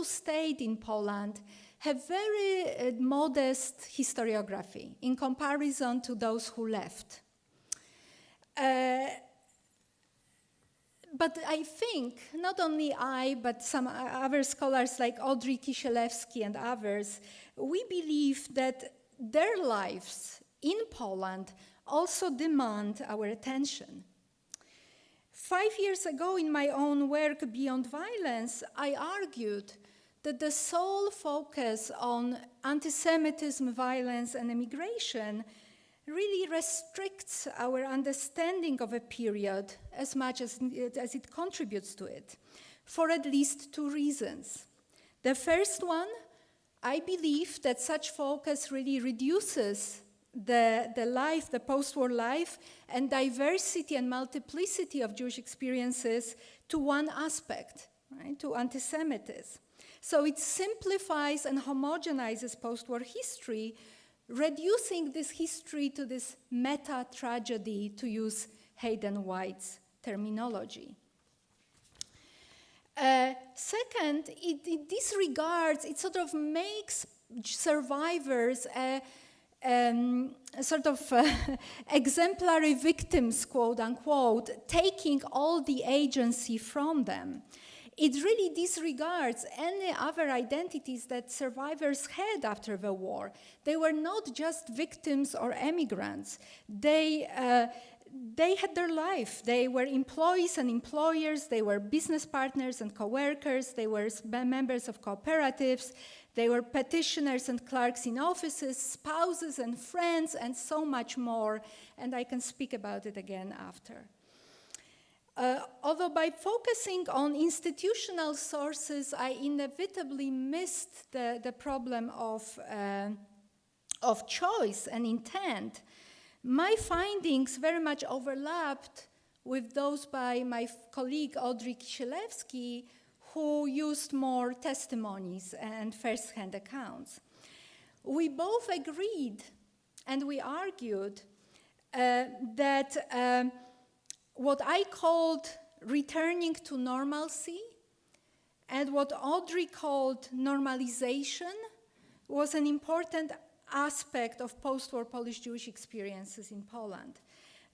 stayed in Poland have very modest historiography in comparison to those who left. But I think, not only I, but some other scholars like Audrey Kisielewski and others, we believe that their lives in Poland also demand our attention. 5 years ago, in my own work, Beyond Violence, I argued that the sole focus on anti-Semitism, violence, and immigration really restricts our understanding of a period as much as it contributes to it, for at least two reasons. The first one, I believe that such focus really reduces the life, the post-war life, and diversity and multiplicity of Jewish experiences to one aspect, right, to anti-Semitism. So it simplifies and homogenizes post-war history reducing this history to this meta-tragedy, to use Hayden White's terminology. Second, it disregards, it sort of makes survivors sort of exemplary victims, quote unquote, taking all the agency from them. It really disregards any other identities that survivors had after the war. They were not just victims or emigrants. They had their life. They were employees and employers. They were business partners and co-workers. They were members of cooperatives. They were petitioners and clerks in offices, spouses and friends, and so much more. And I can speak about it again after. Although by focusing on institutional sources, I inevitably missed the problem of choice and intent, my findings very much overlapped with those by my colleague Audrey Kisielewski, who used more testimonies and first-hand accounts. We both agreed and we argued that what I called returning to normalcy and what Audrey called normalization was an important aspect of post-war Polish Jewish experiences in Poland.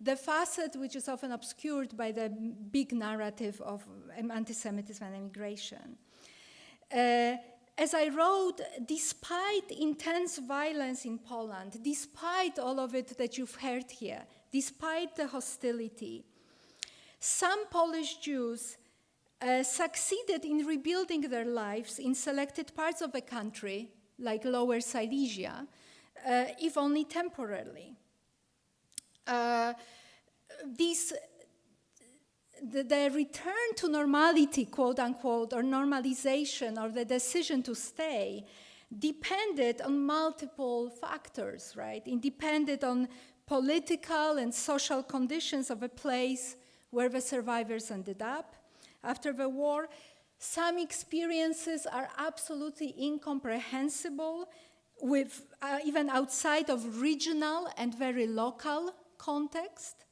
The facet which is often obscured by the big narrative of anti-Semitism and immigration. As I wrote, despite intense violence in Poland, despite all of it that you've heard here, despite the hostility, some Polish Jews succeeded in rebuilding their lives in selected parts of the country, like Lower Silesia, if only temporarily. The return to normality, quote unquote, or normalization, or the decision to stay, depended on multiple factors, right? It depended on political and social conditions of a place where the survivors ended up after the war. Some experiences are absolutely incomprehensible with even outside of regional and very local context,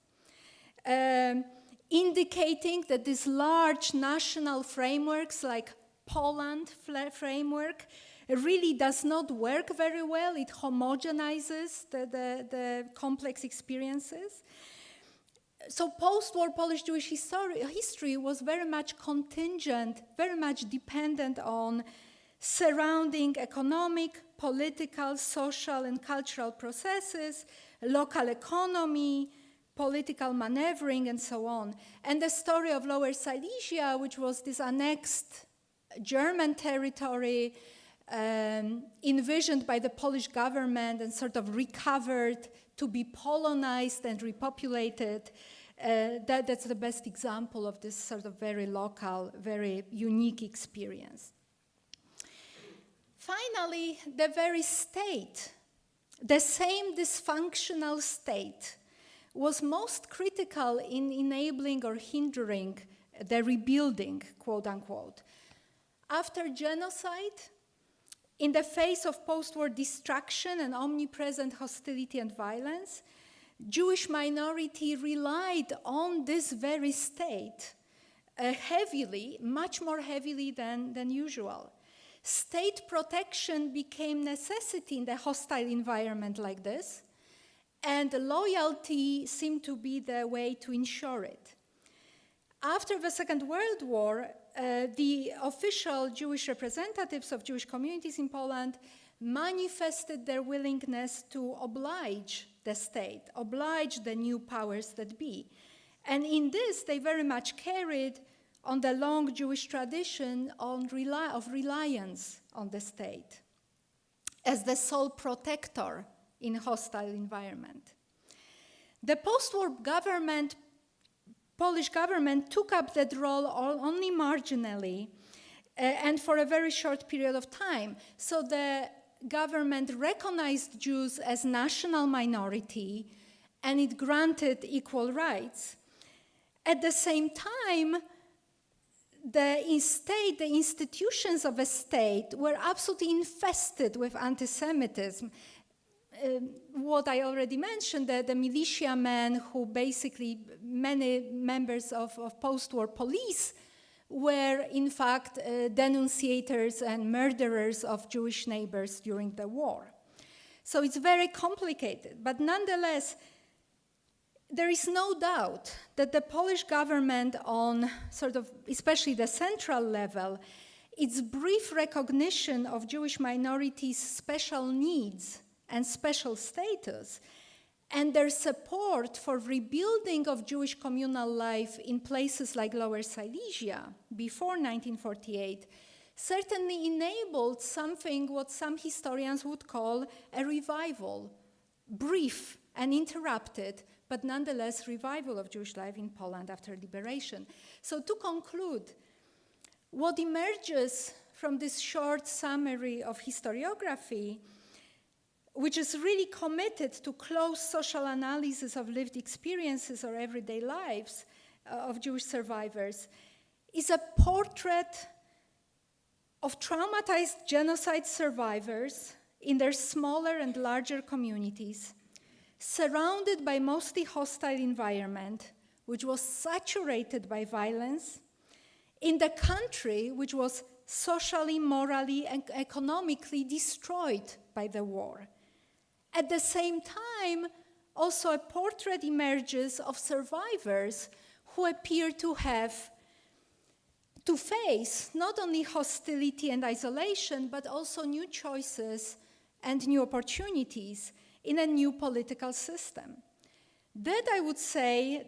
indicating that these large national frameworks like Poland framework really does not work very well. It homogenizes the complex experiences. So post-war Polish Jewish history was very much contingent, very much dependent on surrounding economic, political, social, and cultural processes, local economy, political maneuvering, and so on. And the story of Lower Silesia, which was this annexed German territory envisioned by the Polish government and sort of recovered to be Polonized and repopulated, that's the best example of this sort of very local, very unique experience. Finally, the very state, the same dysfunctional state, was most critical in enabling or hindering the rebuilding, quote unquote. After genocide, in the face of post-war destruction and omnipresent hostility and violence, Jewish minority relied on this very state heavily, much more heavily than usual. State protection became necessity in a hostile environment like this, and loyalty seemed to be the way to ensure it. After the Second World War, the official Jewish representatives of Jewish communities in Poland manifested their willingness to oblige the state, oblige the new powers that be. And in this, they very much carried on the long Jewish tradition of reliance on the state as the sole protector in a hostile environment. The post-war government, Polish government, took up that role only marginally and for a very short period of time. So the government recognized Jews as national minority and it granted equal rights. At the same time, the institutions of a state were absolutely infested with anti-Semitism. what I already mentioned, the militiamen who basically, many members of post-war police were in fact denunciators and murderers of Jewish neighbors during the war. So it's very complicated, but nonetheless, there is no doubt that the Polish government on sort of, especially the central level, its brief recognition of Jewish minorities' special needs and special status, and their support for rebuilding of Jewish communal life in places like Lower Silesia before 1948, certainly enabled something what some historians would call a revival, brief and interrupted, but nonetheless revival of Jewish life in Poland after liberation. So to conclude, what emerges from this short summary of historiography, which is really committed to close social analysis of lived experiences or everyday lives of Jewish survivors, is a portrait of traumatized genocide survivors in their smaller and larger communities, surrounded by mostly hostile environment, which was saturated by violence, in the country which was socially, morally, and economically destroyed by the war. At the same time, also a portrait emerges of survivors who appear to have to face not only hostility and isolation, but also new choices and new opportunities in a new political system. That I would say,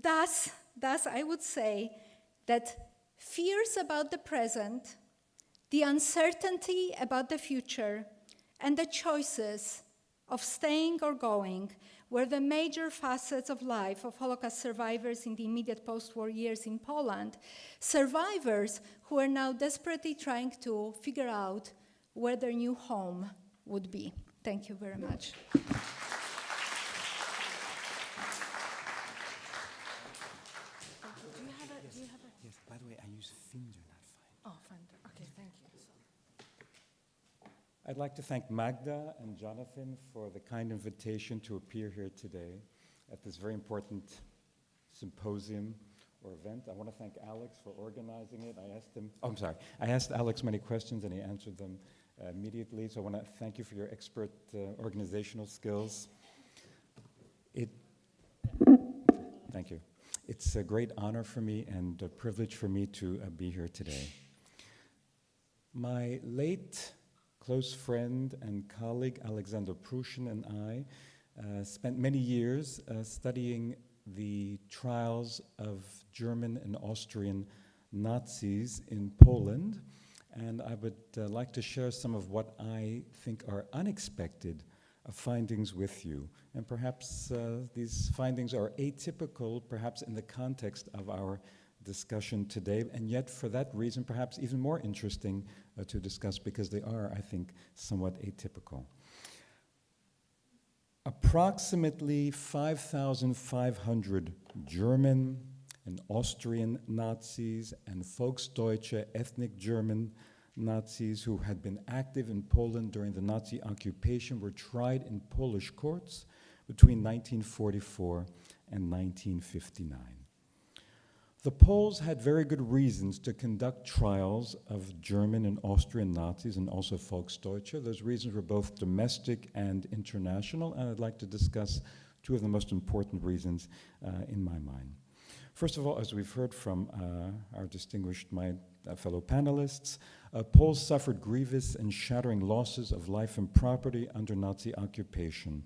thus I would say that fears about the present, the uncertainty about the future, and the choices of staying or going were the major facets of life of Holocaust survivors in the immediate post-war years in Poland, survivors who are now desperately trying to figure out where their new home would be. Thank you very much. Yes, by the way, I use Finder, not Finder. Oh, fine. Okay, thank you. I'd like to thank Magda and Jonathan for the kind invitation to appear here today at this very important symposium or event. I want to thank Alex for organizing it. I asked Alex many questions and he answered them immediately, so I want to thank you for your expert organizational skills. Thank you. It's a great honor for me and a privilege for me to be here today. My late close friend and colleague Alexander Prushin and I spent many years studying the trials of German and Austrian Nazis in Poland, and I would like to share some of what I think are unexpected findings with you. And perhaps these findings are atypical, perhaps in the context of our discussion today, and yet for that reason perhaps even more interesting to discuss because they are, I think, somewhat atypical. Approximately 5,500 German and Austrian Nazis and Volksdeutsche ethnic German Nazis who had been active in Poland during the Nazi occupation were tried in Polish courts between 1944 and 1959. The Poles had very good reasons to conduct trials of German and Austrian Nazis and also Volksdeutsche. Those reasons were both domestic and international, and I'd like to discuss two of the most important reasons in my mind. First of all, as we've heard from our distinguished fellow panelists, Poles suffered grievous and shattering losses of life and property under Nazi occupation.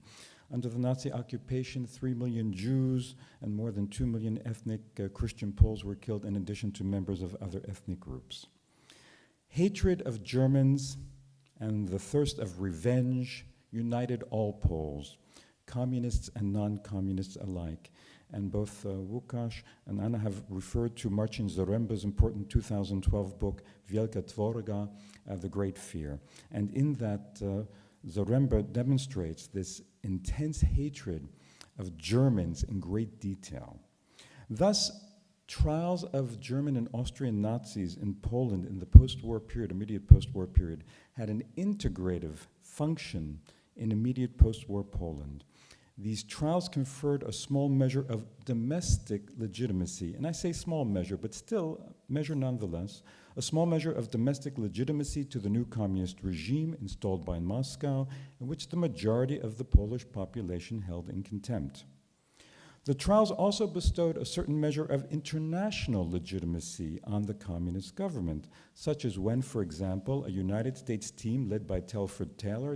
Under the Nazi occupation, 3 million Jews and more than 2 million ethnic Christian Poles were killed in addition to members of other ethnic groups. Hatred of Germans and the thirst of revenge united all Poles, communists and non-communists alike. And both Łukasz and Anna have referred to Marcin Zaremba's important 2012 book, Wielka Trwoga, The Great Fear. And in that, Zaremba demonstrates this intense hatred of Germans in great detail. Thus, trials of German and Austrian Nazis in Poland in the post-war period, immediate post-war period, had an integrative function in immediate post-war Poland. These trials conferred a small measure of domestic legitimacy, and I say small measure, but still measure nonetheless, a small measure of domestic legitimacy to the new communist regime installed by Moscow, in which the majority of the Polish population held in contempt. The trials also bestowed a certain measure of international legitimacy on the communist government, such as when, for example, a United States team led by Telford Taylor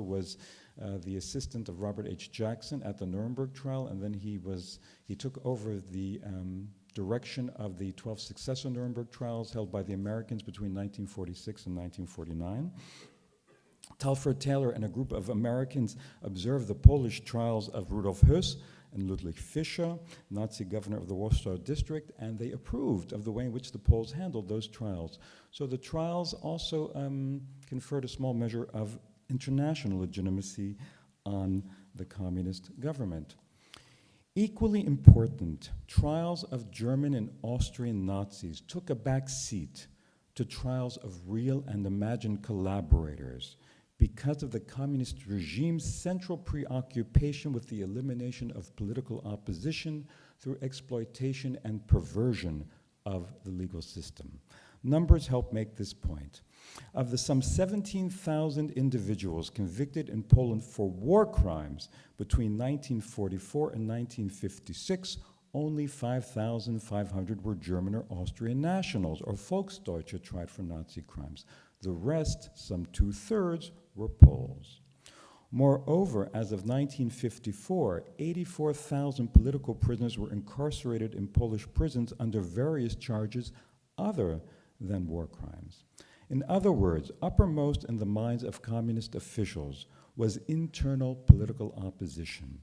was the assistant of Robert H. Jackson at the Nuremberg trial, and then he took over the direction of the 12 successor Nuremberg trials held by the Americans between 1946 and 1949. Telford Taylor and a group of Americans observed the Polish trials of Rudolf Höss and Ludwig Fischer, Nazi governor of the Warsaw district, and they approved of the way in which the Poles handled those trials. So the trials also conferred a small measure of international legitimacy on the communist government. Equally important, trials of German and Austrian Nazis took a back seat to trials of real and imagined collaborators because of the communist regime's central preoccupation with the elimination of political opposition through exploitation and perversion of the legal system. Numbers help make this point. Of the some 17,000 individuals convicted in Poland for war crimes between 1944 and 1956, only 5,500 were German or Austrian nationals, or Volksdeutsche tried for Nazi crimes. The rest, some 2/3, were Poles. Moreover, as of 1954, 84,000 political prisoners were incarcerated in Polish prisons under various charges other than war crimes. In other words, uppermost in the minds of communist officials was internal political opposition.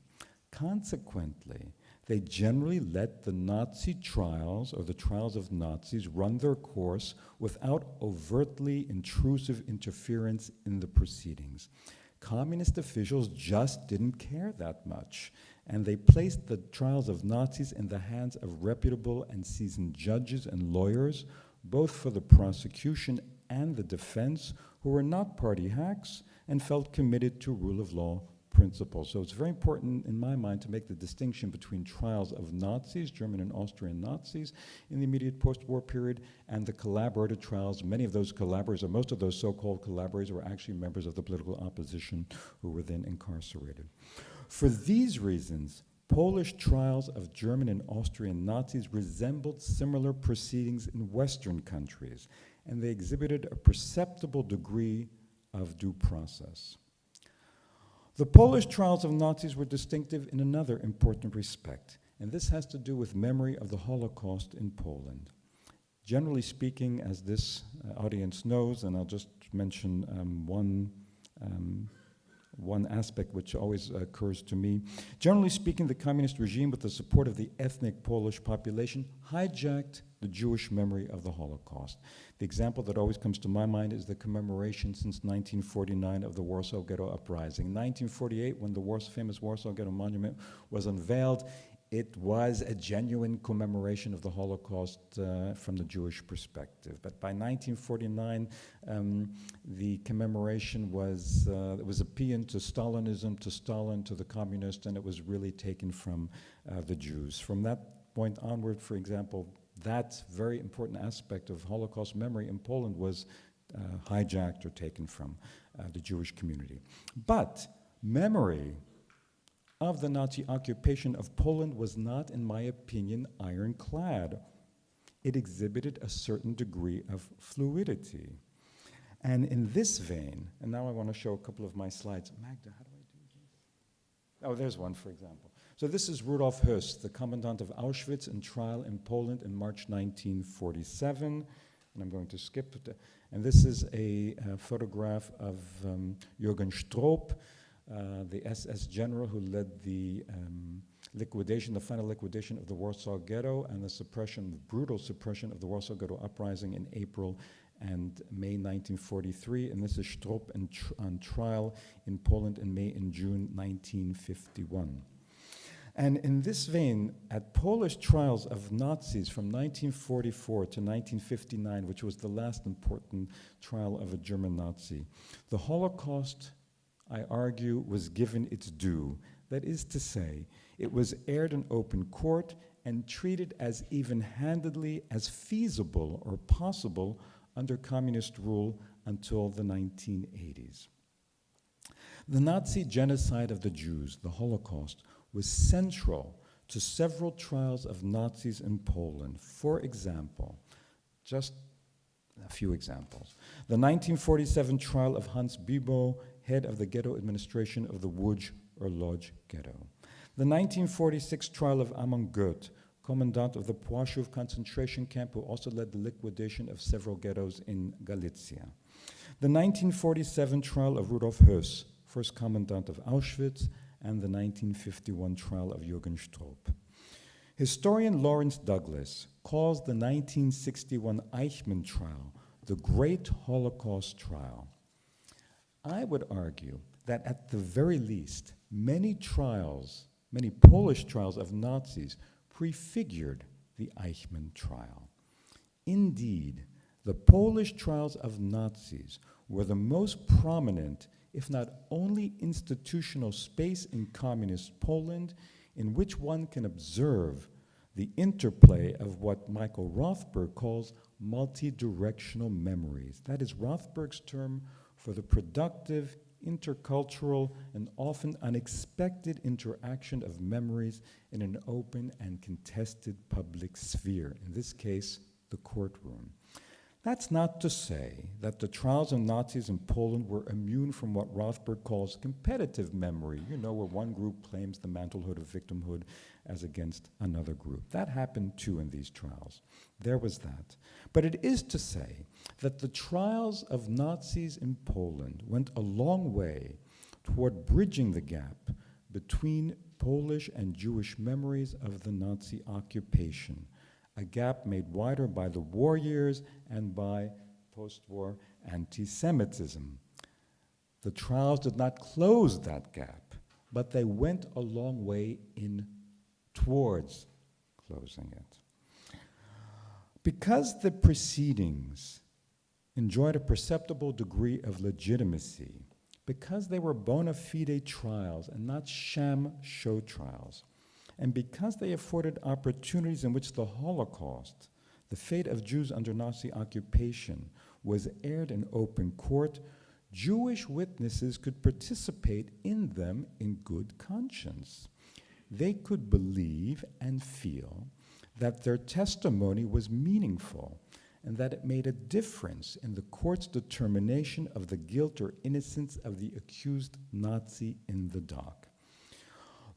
Consequently, they generally let the Nazi trials, or the trials of Nazis, run their course without overtly intrusive interference in the proceedings. Communist officials just didn't care that much, and they placed the trials of Nazis in the hands of reputable and seasoned judges and lawyers, both for the prosecution and the defense, who were not party hacks and felt committed to rule of law principles. So it's very important in my mind to make the distinction between trials of Nazis, German and Austrian Nazis, in the immediate post-war period, and the collaborator trials. Many of those collaborators, or most of those so-called collaborators, were actually members of the political opposition who were then incarcerated. For these reasons, Polish trials of German and Austrian Nazis resembled similar proceedings in Western countries, and they exhibited a perceptible degree of due process. The Polish trials of Nazis were distinctive in another important respect, and this has to do with memory of the Holocaust in Poland. Generally speaking, as this audience knows, and I'll just mention one aspect which always occurs to me. Generally speaking, the communist regime, with the support of the ethnic Polish population, hijacked the Jewish memory of the Holocaust. The example that always comes to my mind is the commemoration since 1949 of the Warsaw Ghetto Uprising. In 1948, when the famous Warsaw Ghetto Monument was unveiled, it was a genuine commemoration of the Holocaust from the Jewish perspective. But by 1949, the commemoration was a paean to Stalinism, to Stalin, to the communists, and it was really taken from the Jews. From that point onward, for example, that very important aspect of Holocaust memory in Poland was hijacked or taken from the Jewish community. But memory of the Nazi occupation of Poland was not, in my opinion, ironclad. It exhibited a certain degree of fluidity. And in this vein, and now I want to show a couple of my slides. Magda, how do I do this? Oh, there's one, for example. So this is Rudolf Höss, the commandant of Auschwitz, in trial in Poland in March 1947. And I'm going to skip it. And this is a photograph of Jürgen Stroop, the SS general who led the liquidation, the final liquidation of the Warsaw Ghetto and the suppression, the brutal suppression of the Warsaw Ghetto uprising in April and May 1943. And this is Stroop on trial in Poland in May and June 1951. And in this vein, at Polish trials of Nazis from 1944 to 1959, which was the last important trial of a German Nazi, the Holocaust I argue, was given its due. That is to say, it was aired in open court and treated as even-handedly as feasible or possible under communist rule until the 1980s. The Nazi genocide of the Jews, the Holocaust, was central to several trials of Nazis in Poland. For example, just a few examples. The 1947 trial of Hans Bibo, head of the ghetto administration of the Łódź or Lodz ghetto. The 1946 trial of Amon Goeth, commandant of the Płaszów concentration camp, who also led the liquidation of several ghettos in Galicia. The 1947 trial of Rudolf Höss, first commandant of Auschwitz, and the 1951 trial of Jürgen Stroop. Historian Lawrence Douglas calls the 1961 Eichmann trial the Great Holocaust Trial. I would argue that at the very least, many Polish trials of Nazis prefigured the Eichmann trial. Indeed, the Polish trials of Nazis were the most prominent, if not only institutional space in communist Poland in which one can observe the interplay of what Michael Rothberg calls multi-directional memories. That is Rothberg's term for the productive, intercultural, and often unexpected interaction of memories in an open and contested public sphere, in this case, the courtroom. That's not to say that the trials of Nazis in Poland were immune from what Rothberg calls competitive memory, where one group claims the mantlehood of victimhood as against another group. That happened too in these trials. There was that. But it is to say that the trials of Nazis in Poland went a long way toward bridging the gap between Polish and Jewish memories of the Nazi occupation, a gap made wider by the war years and by post-war anti-Semitism. The trials did not close that gap, but they went a long way towards closing it. Because the proceedings enjoyed a perceptible degree of legitimacy, because they were bona fide trials and not sham show trials, and because they afforded opportunities in which the Holocaust, the fate of Jews under Nazi occupation, was aired in open court, Jewish witnesses could participate in them in good conscience. They could believe and feel that their testimony was meaningful and that it made a difference in the court's determination of the guilt or innocence of the accused Nazi in the dock.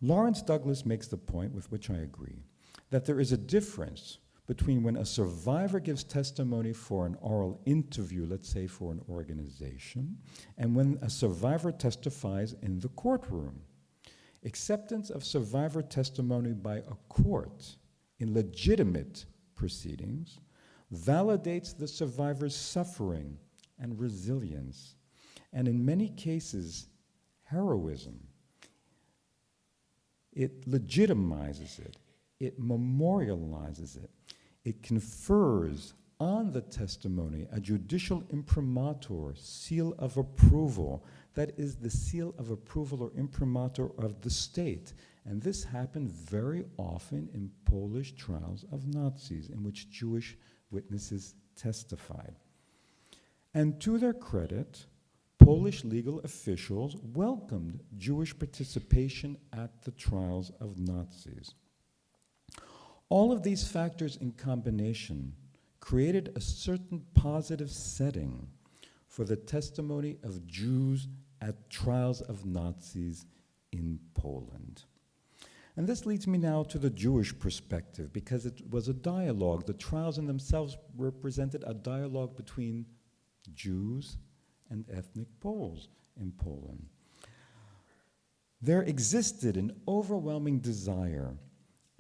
Lawrence Douglas makes the point, with which I agree, that there is a difference between when a survivor gives testimony for an oral interview, let's say for an organization, and when a survivor testifies in the courtroom. Acceptance of survivor testimony by a court in legitimate proceedings validates the survivor's suffering and resilience, and in many cases, heroism. It legitimizes it. It memorializes it. It confers on the testimony a judicial imprimatur, seal of approval, that is the seal of approval or imprimatur of the state. And this happened very often in Polish trials of Nazis in which Jewish witnesses testified. And to their credit, Polish legal officials welcomed Jewish participation at the trials of Nazis. All of these factors in combination created a certain positive setting for the testimony of Jews at trials of Nazis in Poland. And this leads me now to the Jewish perspective, because it was a dialogue. The trials in themselves represented a dialogue between Jews and ethnic Poles in Poland. There existed an overwhelming desire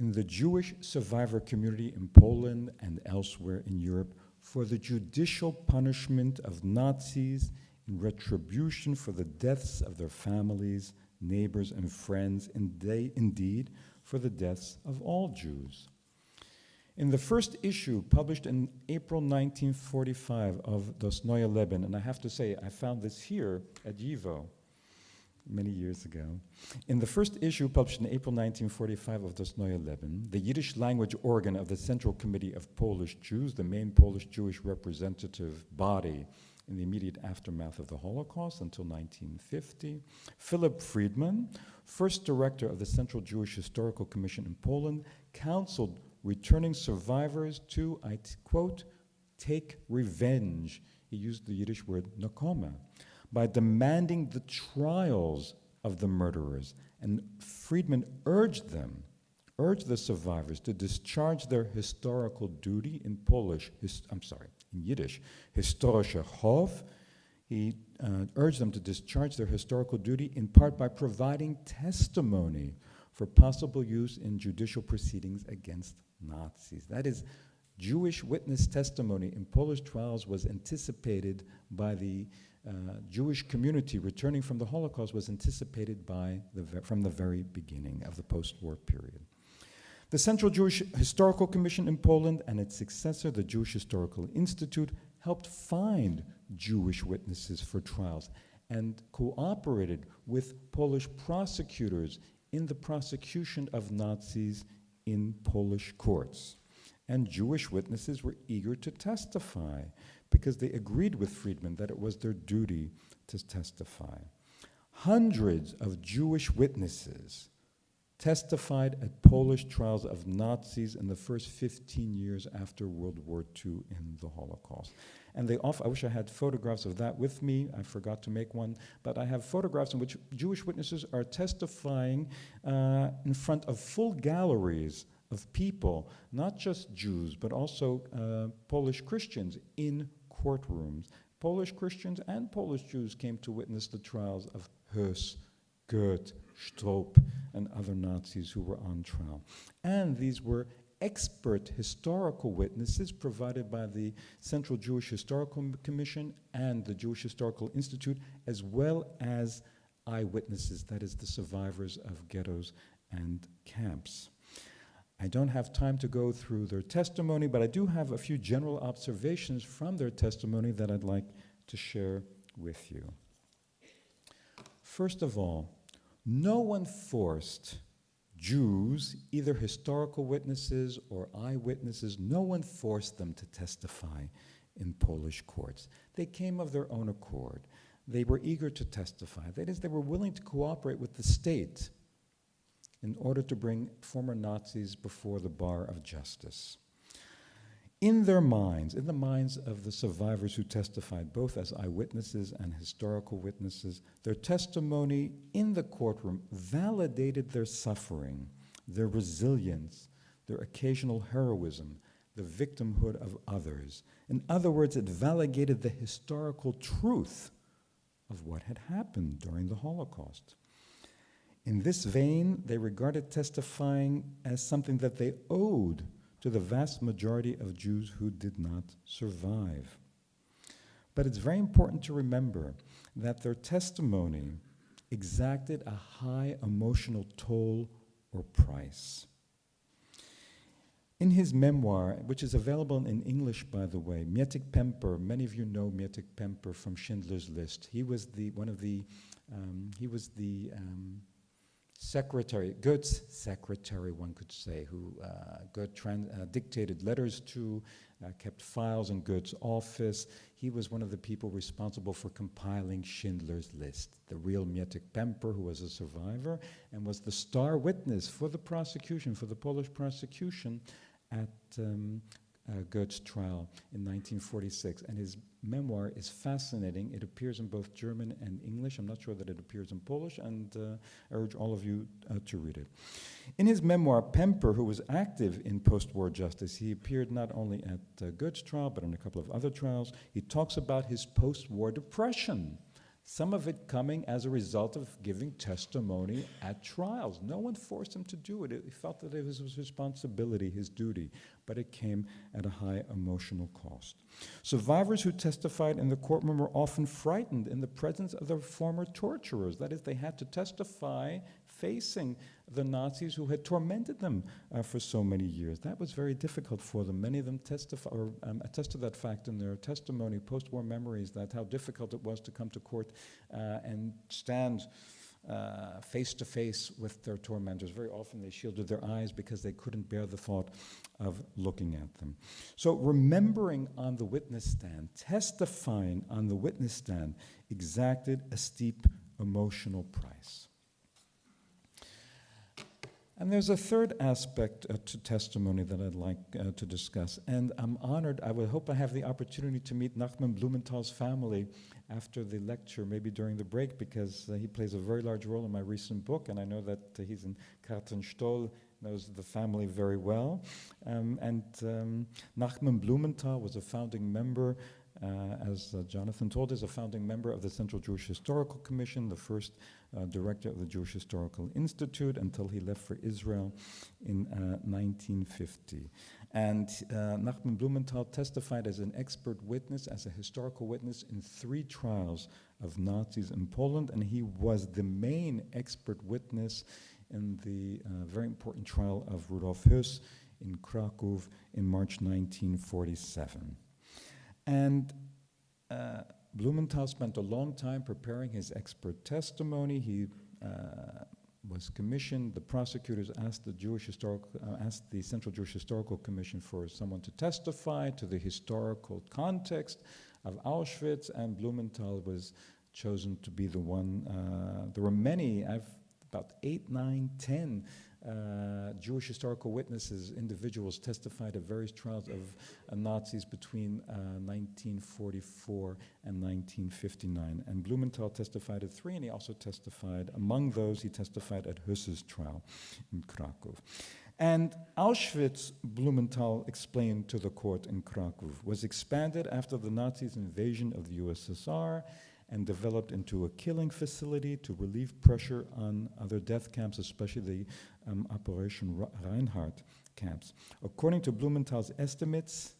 in the Jewish survivor community in Poland and elsewhere in Europe for the judicial punishment of Nazis in retribution for the deaths of their families, neighbors, and friends, and indeed for the deaths of all Jews. In the first issue, published in April 1945 of Das Neue Leben, and I have to say, I found this here at YIVO, many years ago. In the first issue, published in April 1945 of Das Neue Leben, the Yiddish language organ of the Central Committee of Polish Jews, the main Polish Jewish representative body in the immediate aftermath of the Holocaust until 1950, Philip Friedman, first director of the Central Jewish Historical Commission in Poland, counseled returning survivors to, I quote, take revenge. He used the Yiddish word nakoma, by demanding the trials of the murderers. And Friedman urged the survivors to discharge their historical duty in in Yiddish, historische Hof. He urged them to discharge their historical duty in part by providing testimony for possible use in judicial proceedings against Nazis. That is, Jewish witness testimony in Polish trials was anticipated by the Jewish community returning from the Holocaust, was anticipated from the very beginning of the post-war period. The Central Jewish Historical Commission in Poland and its successor, the Jewish Historical Institute, helped find Jewish witnesses for trials and cooperated with Polish prosecutors in the prosecution of Nazis in Polish courts. And Jewish witnesses were eager to testify because they agreed with Friedman that it was their duty to testify. Hundreds of Jewish witnesses testified at Polish trials of Nazis in the first 15 years after World War II in the Holocaust. And I wish I had photographs of that with me. I forgot to make one, but I have photographs in which Jewish witnesses are testifying in front of full galleries of people, not just Jews, but also Polish Christians in courtrooms. Polish Christians and Polish Jews came to witness the trials of Höss, Goeth, Stroop, and other Nazis who were on trial. And these were expert historical witnesses provided by the Central Jewish Historical Commission and the Jewish Historical Institute, as well as eyewitnesses, that is, the survivors of ghettos and camps. I don't have time to go through their testimony, but I do have a few general observations from their testimony that I'd like to share with you. First of all, no one forced Jews, either historical witnesses or eyewitnesses, no one forced them to testify in Polish courts. They came of their own accord. They were eager to testify. That is, they were willing to cooperate with the state in order to bring former Nazis before the bar of justice. In their minds, in the minds of the survivors who testified, both as eyewitnesses and historical witnesses, their testimony in the courtroom validated their suffering, their resilience, their occasional heroism, the victimhood of others. In other words, it validated the historical truth of what had happened during the Holocaust. In this vein, they regarded testifying as something that they owed to the vast majority of Jews who did not survive. But it's very important to remember that their testimony exacted a high emotional toll or price. In his memoir, which is available in English, by the way, Mietek Pemper, many of you know Mietek Pemper from Schindler's List. He was the secretary, Goethe's secretary, one could say, who Goethe dictated letters to, kept files in Goethe's office. He was one of the people responsible for compiling Schindler's List. The real Mietek Pemper, who was a survivor and was the star witness for the prosecution, for the Polish prosecution at Goethe's trial in 1946. And his memoir is fascinating. It appears in both German and English. I'm not sure that it appears in Polish, and I urge all of you to read it. In his memoir, Pemper, who was active in post-war justice, he appeared not only at Goethe's trial, but in a couple of other trials. He talks about his post-war depression, some of it coming as a result of giving testimony at trials. No one forced him to do it. He felt that it was his responsibility, his duty, but it came at a high emotional cost. Survivors who testified in the courtroom were often frightened in the presence of their former torturers. That is, they had to testify facing the Nazis who had tormented them for so many years. That was very difficult for them. Many of them attested that fact in their testimony, post-war memories, that how difficult it was to come to court and stand face to face with their tormentors. Very often they shielded their eyes because they couldn't bear the thought of looking at them. So remembering on the witness stand, testifying on the witness stand, exacted a steep emotional price. And there's a third aspect to testimony that I'd like to discuss. And I'm honored, I would hope I have the opportunity to meet Nachman Blumenthal's family after the lecture, maybe during the break, because he plays a very large role in my recent book, and I know that he's in Kartenstol, knows the family very well. Nachman Blumenthal was a founding member, as Jonathan told us, a founding member of the Central Jewish Historical Commission, the first director of the Jewish Historical Institute until he left for Israel in 1950. And Nachman Blumenthal testified as an expert witness, as a historical witness in 3 trials of Nazis in Poland, and he was the main expert witness in the very important trial of Rudolf Höss in Krakow in March 1947. And Blumenthal spent a long time preparing his expert testimony. He was commissioned. The prosecutors asked asked the Central Jewish Historical Commission for someone to testify to the historical context of Auschwitz, and Blumenthal was chosen to be the one. There were many, about 8, 9, 10 Jewish historical witnesses, individuals testified at various trials of Nazis between 1944 and 1959. And Blumenthal testified at 3, and he also testified, among those, he testified at Höss's trial in Krakow. And Auschwitz, Blumenthal explained to the court in Krakow, was expanded after the Nazis' invasion of the USSR and developed into a killing facility to relieve pressure on other death camps, especially the Operation Reinhardt camps. According to Blumenthal's estimates,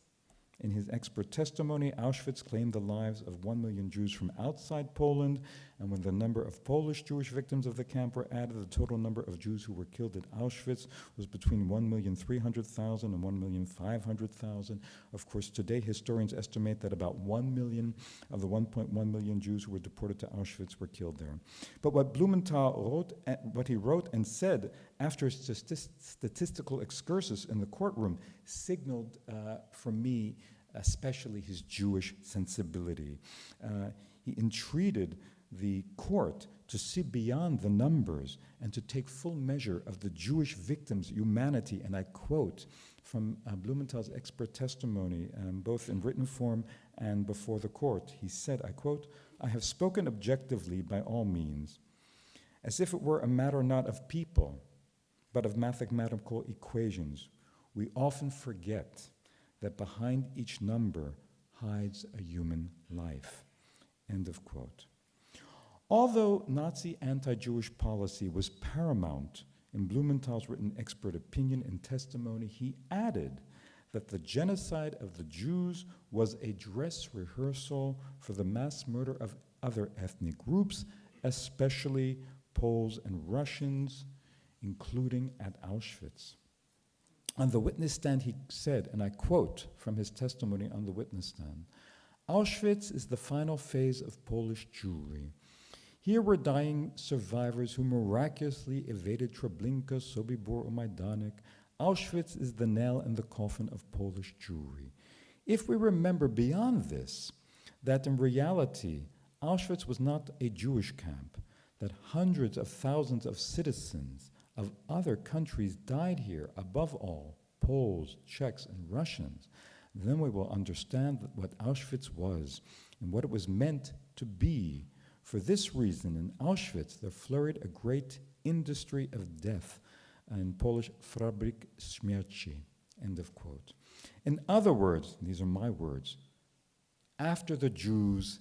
in his expert testimony, Auschwitz claimed the lives of 1 million Jews from outside Poland, and when the number of Polish Jewish victims of the camp were added, the total number of Jews who were killed at Auschwitz was between 1,300,000 and 1,500,000. Of course, today historians estimate that about 1 million of the 1.1 million Jews who were deported to Auschwitz were killed there. But what Blumenthal wrote and said after a statistical excursus in the courtroom signaled for me especially his Jewish sensibility. He entreated the court to see beyond the numbers and to take full measure of the Jewish victims' humanity. And I quote from Blumenthal's expert testimony, both in written form and before the court. He said, I quote, "I have spoken objectively by all means, as if it were a matter not of people, but of mathematical equations. We often forget that behind each number hides a human life." End of quote. Although Nazi anti-Jewish policy was paramount in Blumenthal's written expert opinion and testimony, he added that the genocide of the Jews was a dress rehearsal for the mass murder of other ethnic groups, especially Poles and Russians, including at Auschwitz. On the witness stand, he said, and I quote from his testimony on the witness stand, "Auschwitz is the final phase of Polish Jewry. Here were dying survivors who miraculously evaded Treblinka, Sobibor, or Majdanek. Auschwitz is the nail in the coffin of Polish Jewry. If we remember beyond this, that in reality, Auschwitz was not a Jewish camp, that hundreds of thousands of citizens of other countries died here, above all, Poles, Czechs, and Russians, then we will understand what Auschwitz was and what it was meant to be. For this reason, in Auschwitz, there flurried a great industry of death, in Polish, Fabrik Śmierci," end of quote. In other words, these are my words, after the Jews,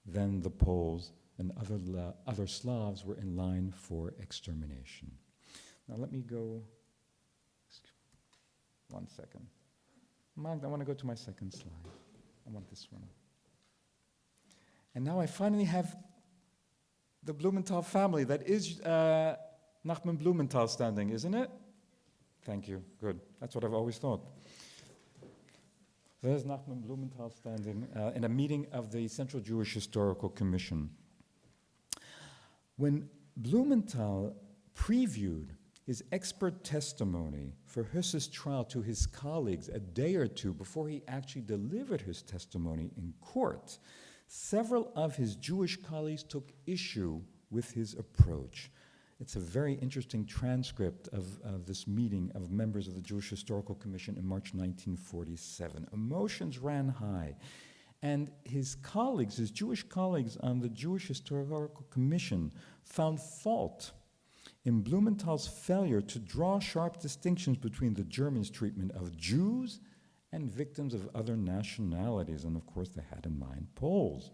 then the Poles and other Slavs were in line for extermination. Now let me go, 1 second. Magda, I want to go to my second slide. I want this one. And now I finally have the Blumenthal family. That is Nachman Blumenthal standing, isn't it? Thank you. Good. That's what I've always thought. There's Nachman Blumenthal standing in a meeting of the Central Jewish Historical Commission. When Blumenthal previewed his expert testimony for Hösse's trial to his colleagues a day or two before he actually delivered his testimony in court. Several of his Jewish colleagues took issue with his approach. It's a very interesting transcript of this meeting of members of the Jewish Historical Commission in March 1947. Emotions ran high. And his colleagues, his Jewish colleagues on the Jewish Historical Commission, found fault in Blumenthal's failure to draw sharp distinctions between the Germans' treatment of Jews and victims of other nationalities. And of course, they had in mind Poles.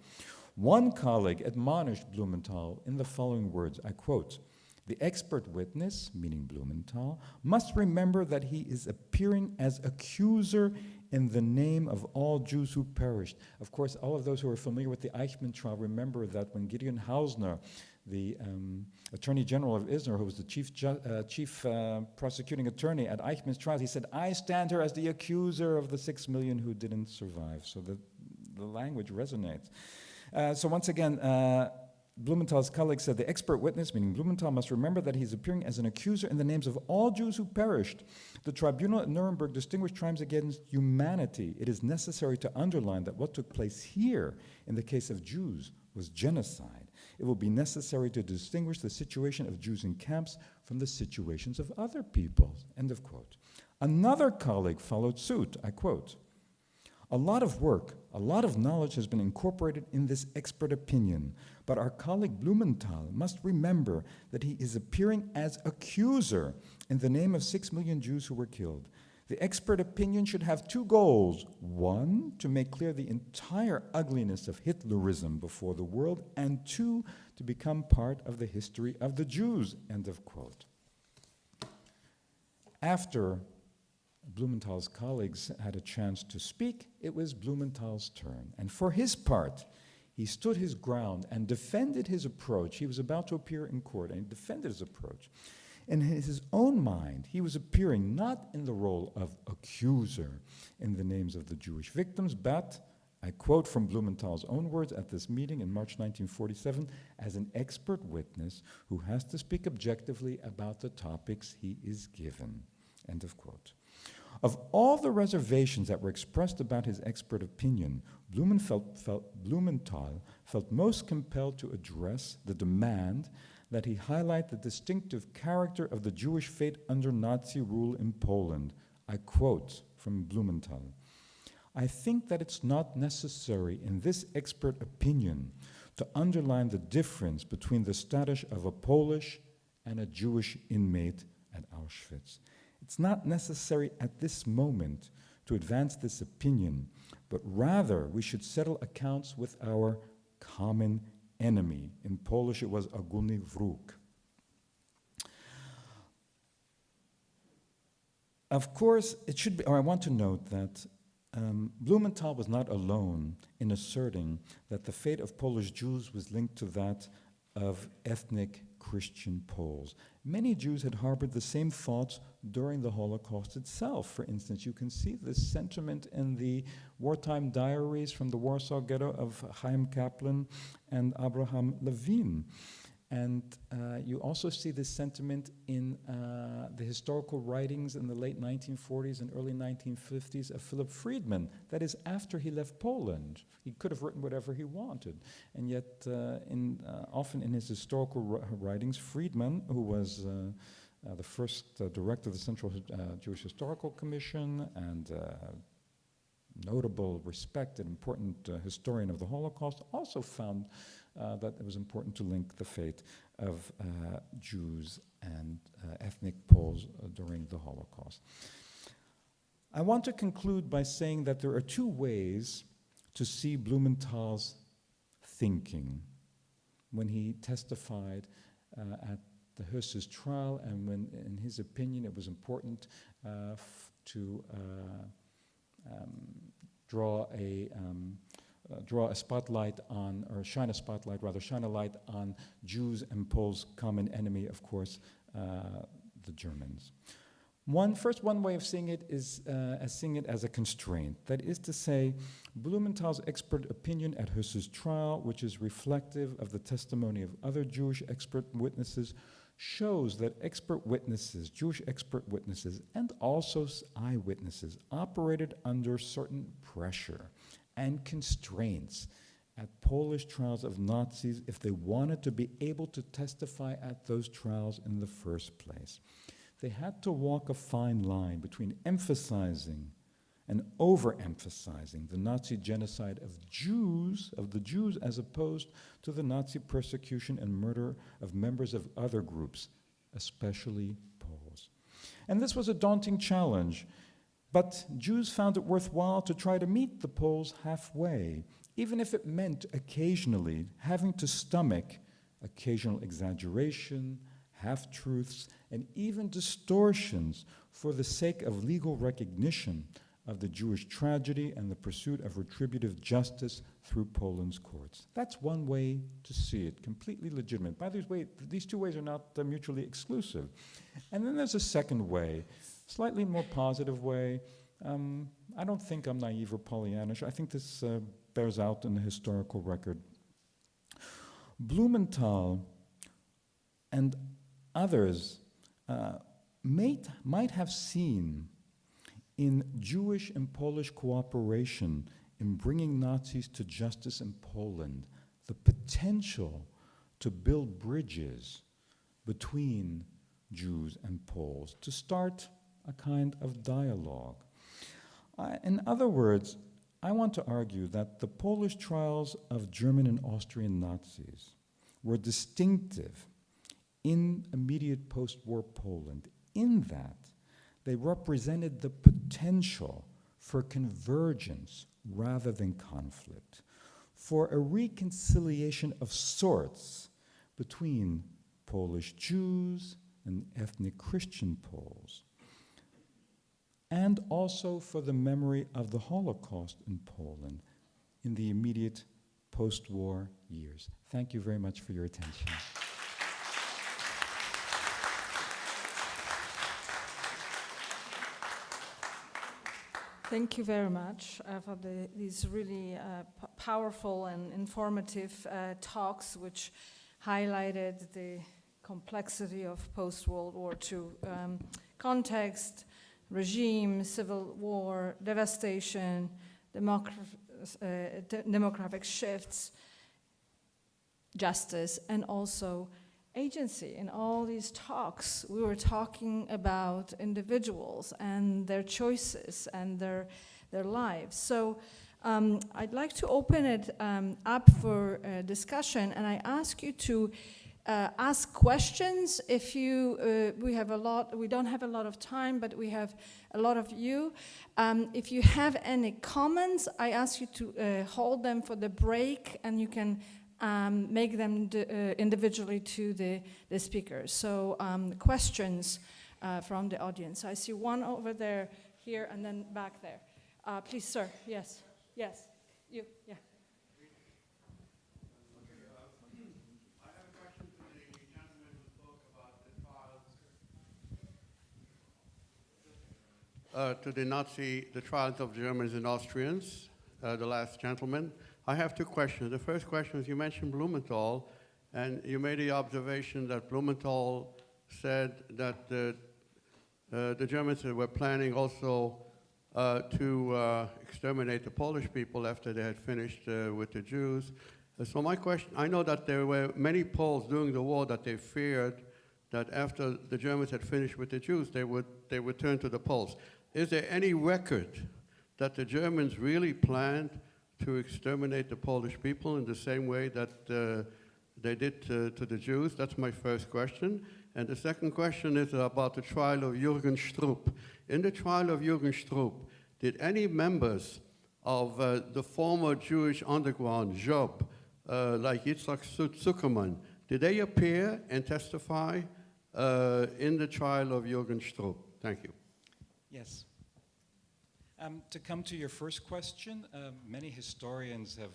One colleague admonished Blumenthal in the following words, I quote, "The expert witness, meaning Blumenthal, must remember that he is appearing as accuser in the name of all Jews who perished." Of course, all of those who are familiar with the Eichmann trial remember that when Gideon Hausner, the Attorney General of Israel, who was the chief prosecuting attorney at Eichmann's trial, he said, "I stand here as the accuser of the 6 million who didn't survive." So the language resonates. So once again, Blumenthal's colleague said, "The expert witness, meaning Blumenthal, must remember that he's appearing as an accuser in the names of all Jews who perished. The tribunal at Nuremberg distinguished crimes against humanity. It is necessary to underline that what took place here in the case of Jews was genocide. It will be necessary to distinguish the situation of Jews in camps from the situations of other peoples." End of quote. Another colleague followed suit. I quote, "A lot of work, a lot of knowledge has been incorporated in this expert opinion, but our colleague Blumenthal must remember that he is appearing as accuser in the name of 6 million Jews who were killed. The expert opinion should have two goals. One, to make clear the entire ugliness of Hitlerism before the world, and two, to become part of the history of the Jews." End of quote. After Blumenthal's colleagues had a chance to speak, it was Blumenthal's turn. And for his part, he stood his ground and defended his approach. He was about to appear in court, and he defended his approach. In his own mind, he was appearing not in the role of accuser in the names of the Jewish victims, but, I quote from Blumenthal's own words at this meeting in March 1947, "as an expert witness who has to speak objectively about the topics he is given." End of quote. Of all the reservations that were expressed about his expert opinion, Blumenthal felt most compelled to address the demand that he highlight the distinctive character of the Jewish fate under Nazi rule in Poland. I quote from Blumenthal, "I think that it's not necessary in this expert opinion to underline the difference between the status of a Polish and a Jewish inmate at Auschwitz. It's not necessary at this moment to advance this opinion, but rather we should settle accounts with our common enemy." In Polish, it was ogólny wróg. Of course, it should be, or I want to note that Blumenthal was not alone in asserting that the fate of Polish Jews was linked to that of ethnic Christian Poles. Many Jews had harbored the same thoughts during the Holocaust itself. For instance, you can see this sentiment in the wartime diaries from the Warsaw Ghetto of Chaim Kaplan and Abraham Levine. And you also see this sentiment in the historical writings in the late 1940s and early 1950s of Philip Friedman. That is, after he left Poland. He could have written whatever he wanted. And yet, often in his historical writings, Friedman, who was the first director of the Central Jewish Historical Commission and notable, respected, important historian of the Holocaust, also found that it was important to link the fate of Jews and ethnic Poles during the Holocaust. I want to conclude by saying that there are two ways to see Blumenthal's thinking when he testified at the Hösse's trial, and when, in his opinion, it was important to draw a spotlight on, or shine a light on Jews and Poles' common enemy, of course, the Germans. One way of seeing it is as seeing it as a constraint. That is to say, Blumenthal's expert opinion at Husserl's trial, which is reflective of the testimony of other Jewish expert witnesses, shows that expert witnesses, Jewish expert witnesses, and also eyewitnesses operated under certain pressure and constraints at Polish trials of Nazis if they wanted to be able to testify at those trials in the first place. They had to walk a fine line between emphasizing and overemphasizing the Nazi genocide of the Jews, as opposed to the Nazi persecution and murder of members of other groups, especially Poles. And this was a daunting challenge, but Jews found it worthwhile to try to meet the Poles halfway, even if it meant occasionally having to stomach occasional exaggeration, half-truths, and even distortions for the sake of legal recognition of the Jewish tragedy and the pursuit of retributive justice through Poland's courts. That's one way to see it, completely legitimate. By the way, these two ways are not mutually exclusive. And then there's a second way, slightly more positive way. I don't think I'm naive or Pollyannish. I think this bears out in the historical record. Blumenthal and others might have seen in Jewish and Polish cooperation in bringing Nazis to justice in Poland the potential to build bridges between Jews and Poles, to start a kind of dialogue. In other words, I want to argue that the Polish trials of German and Austrian Nazis were distinctive in immediate post-war Poland, in that they represented the potential for convergence rather than conflict, for a reconciliation of sorts between Polish Jews and ethnic Christian Poles, and also for the memory of the Holocaust in Poland in the immediate post-war years. Thank you very much for your attention. Thank you very much for these really powerful and informative talks, which highlighted the complexity of post-World War II context, regime, civil war, devastation, demographic shifts, justice, and also agency. In all these talks, we were talking about individuals and their choices and their lives. So I'd like to open it up for discussion, and I ask you to ask questions. If you, we don't have a lot of time, but we have a lot of you. If you have any comments, I ask you to hold them for the break, and you can make them individually to the speakers. So questions from the audience. I see one over there, here, and then back there. Please, sir. Yes. Yes. You. Yeah. I have a question to the gentleman who spoke about the trials of Germans and Austrians, the last gentleman. I have two questions. The first question is, you mentioned Blumenthal, and you made the observation that Blumenthal said that the Germans were planning also to exterminate the Polish people after they had finished with the Jews. So my question, I know that there were many Poles during the war that they feared that after the Germans had finished with the Jews, they would turn to the Poles. Is there any record that the Germans really planned to exterminate the Polish people in the same way that they did to the Jews? That's my first question. And the second question is about the trial of Jürgen Stroop. In the trial of Jürgen Stroop, did any members of the former Jewish underground, Job, like Yitzhak Zuckerman, did they appear and testify in the trial of Jürgen Stroop? Thank you. Yes. To come to your first question, many historians have,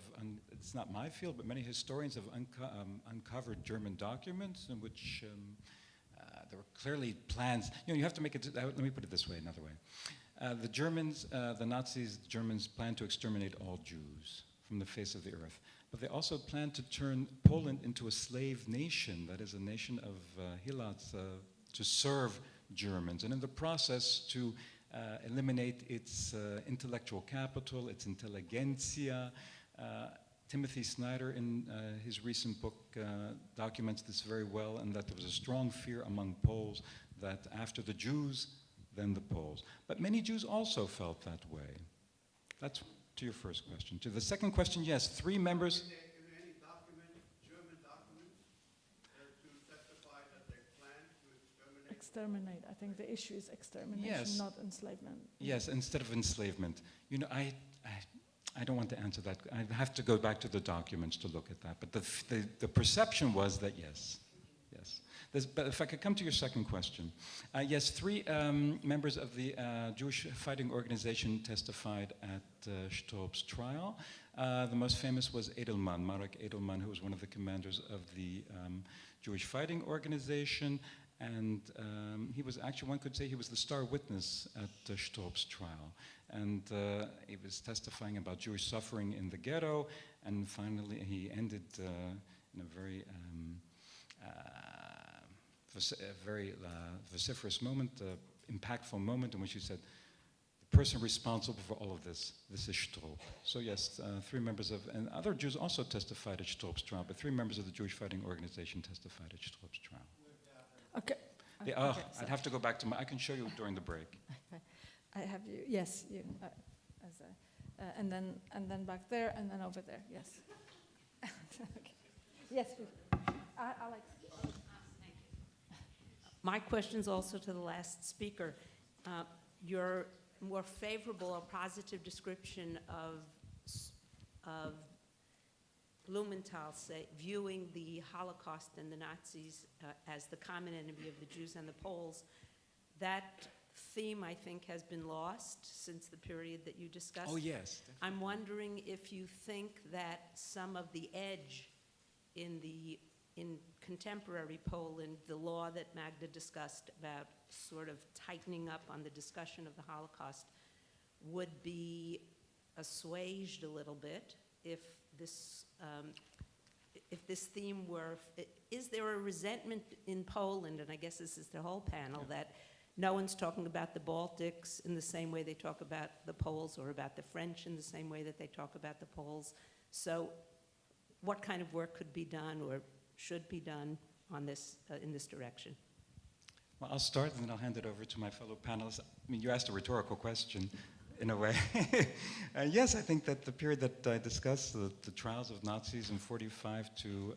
it's not my field, but many historians have uncovered German documents in which there were clearly plans. You have to make it. Let me put it this way, another way. The Germans, the Nazis, the Germans planned to exterminate all Jews from the face of the earth. But they also planned to turn Poland into a slave nation, that is a nation of helots, to serve Germans, and in the process to eliminate its intellectual capital, its intelligentsia. Timothy Snyder, in his recent book, documents this very well, and that there was a strong fear among Poles that after the Jews, then the Poles. But many Jews also felt that way. That's to your first question. To the second question, yes, 3 members. Is there any document, German documents, to testify that they planned to exterminate? Exterminate. I think the issue is extermination, Yes. not enslavement. Yes, instead of enslavement. I don't want to answer that. I have to go back to the documents to look at that. But the perception was that yes. But if I could come to your second question. Yes, 3 members of the Jewish Fighting Organization testified at Storb's trial. The most famous was Edelman, Marek Edelman, who was one of the commanders of the Jewish Fighting Organization. And he was actually, one could say, he was the star witness at Storb's trial. And he was testifying about Jewish suffering in the ghetto. And finally, he ended in a very vociferous moment, impactful moment in which he said, the person responsible for all of this is Stroop. So yes, 3 members of, and other Jews also testified at Stroop's trial, but 3 members of the Jewish Fighting Organization testified at Stroop's trial. Okay. Okay, I'd have to go back to I can show you during the break. I have you. Yes, you. And then back there, and then over there. Yes. Okay. Yes, please. Alex. My question's also to the last speaker. Your more favorable or positive description of Blumenthal viewing the Holocaust and the Nazis as the common enemy of the Jews and the Poles, that theme, I think, has been lost since the period that you discussed. Oh, yes. I'm wondering if you think that some of the edge in contemporary Poland, the law that Magda discussed about sort of tightening up on the discussion of the Holocaust, would be assuaged a little bit if this theme were, is there a resentment in Poland, and I guess this is the whole panel, that no one's talking about the Baltics in the same way they talk about the Poles, or about the French in the same way that they talk about the Poles. So what kind of work could be done or should be done on this, in this direction? Well, I'll start and then I'll hand it over to my fellow panelists. I mean, you asked a rhetorical question in a way. Yes, I think that the period that I discussed, the trials of Nazis in 45 to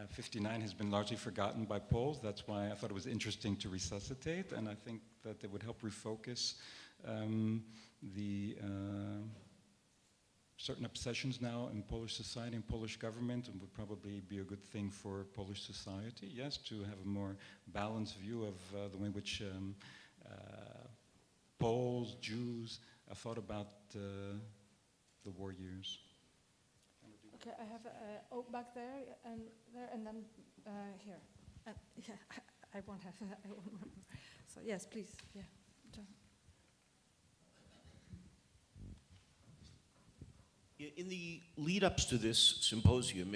59 has been largely forgotten by Poles. That's why I thought it was interesting to resuscitate, and I think that it would help refocus the certain obsessions now in Polish society and Polish government, and would probably be a good thing for Polish society, yes, to have a more balanced view of the way in which Poles, Jews thought about the war years. Okay, I have back there, and then here. And yeah, I won't have. I won't remember. So yes, please. Yeah. John. In the lead-ups to this symposium,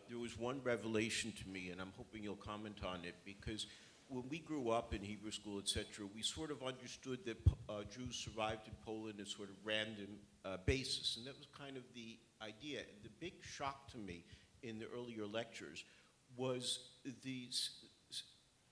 there was one revelation to me, and I'm hoping you'll comment on it, because when we grew up in Hebrew school, etc., we sort of understood that Jews survived in Poland as sort of random basis, and that was kind of the idea. And the big shock to me in the earlier lectures was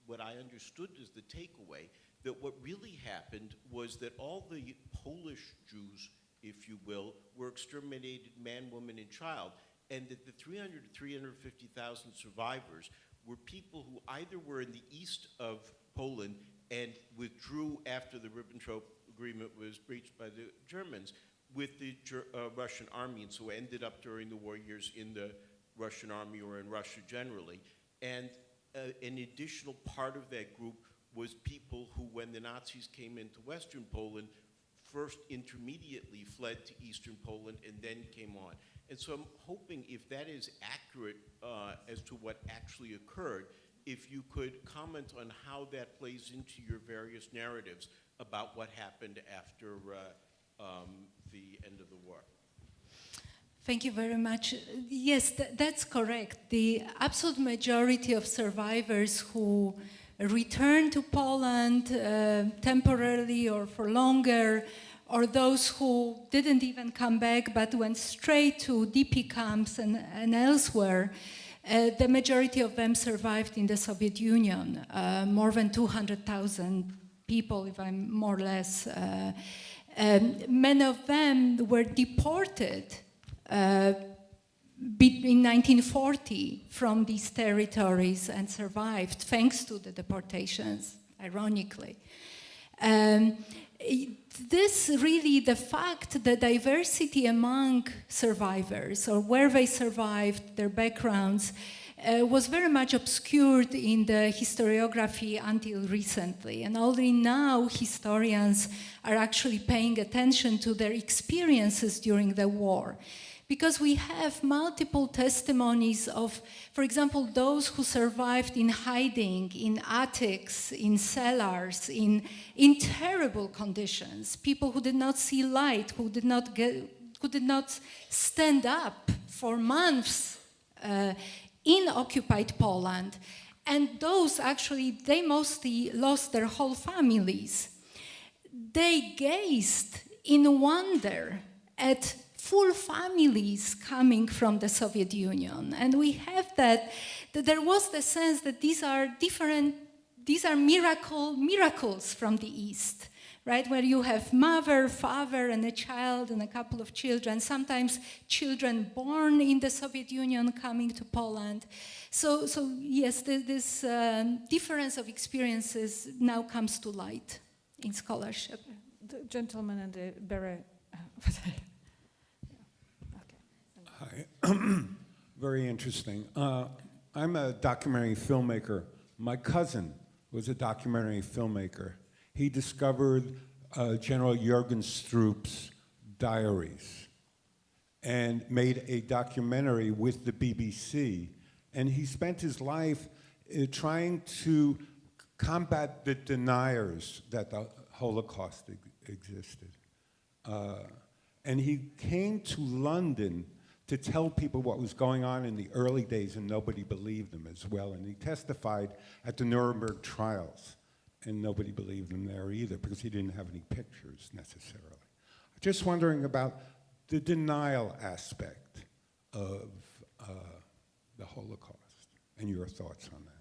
what I understood as the takeaway, that what really happened was that all the Polish Jews, if you will, were exterminated, man, woman, and child, and that the 300 to 350,000 survivors were people who either were in the east of Poland and withdrew after the Ribbentrop Agreement was breached by the Germans with the Russian army, and so ended up during the war years in the Russian army or in Russia generally. And an additional part of that group was people who, when the Nazis came into Western Poland, first intermediately fled to Eastern Poland and then came on. And so I'm hoping, if that is accurate as to what actually occurred, if you could comment on how that plays into your various narratives about what happened after the end of the war. Thank you very much. Yes, that's correct. The absolute majority of survivors who returned to Poland temporarily or for longer, or those who didn't even come back but went straight to DP camps and elsewhere, the majority of them survived in the Soviet Union, more than 200,000 people, if I'm more or less. Many of them were deported in 1940 from these territories and survived thanks to the deportations, ironically. This really, the fact, the diversity among survivors, or where they survived, their backgrounds, was very much obscured in the historiography until recently. And only now historians are actually paying attention to their experiences during the war. Because we have multiple testimonies of, for example, those who survived in hiding, in attics, in cellars, in terrible conditions, people who did not see light, who did not stand up for months in occupied Poland. And those actually, they mostly lost their whole families. They gazed in wonder at full families coming from the Soviet Union. And we have that there was the sense that these are miracles from the East, right? Where you have mother, father, and a child, and a couple of children, sometimes children born in the Soviet Union coming to Poland. So yes, this difference of experiences now comes to light in scholarship. The gentleman in the beret. Hi. Very interesting. I'm a documentary filmmaker. My cousin was a documentary filmmaker. He discovered General Jürgen Stroop's diaries and made a documentary with the BBC. And he spent his life trying to combat the deniers that the Holocaust existed. And he came to London to tell people what was going on in the early days, and nobody believed him as well. And he testified at the Nuremberg trials, and nobody believed him there either, because he didn't have any pictures necessarily. Just wondering about the denial aspect of the Holocaust, and your thoughts on that.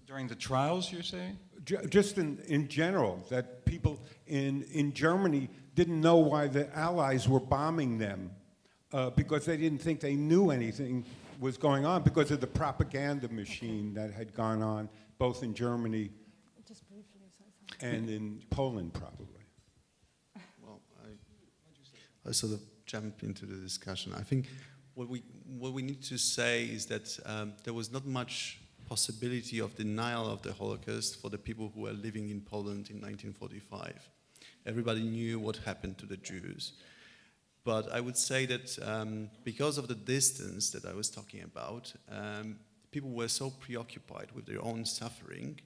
During the trials, you're saying? Just in general, that people in Germany didn't know why the Allies were bombing them because they didn't think they knew anything was going on because of the propaganda machine that had gone on both in Germany and in Poland, probably. Well, I sort of jump into the discussion. I think what we need to say is that there was not much possibility of denial of the Holocaust for the people who were living in Poland in 1945. Everybody knew what happened to the Jews. But I would say that because of the distance that I was talking about, people were so preoccupied with their own suffering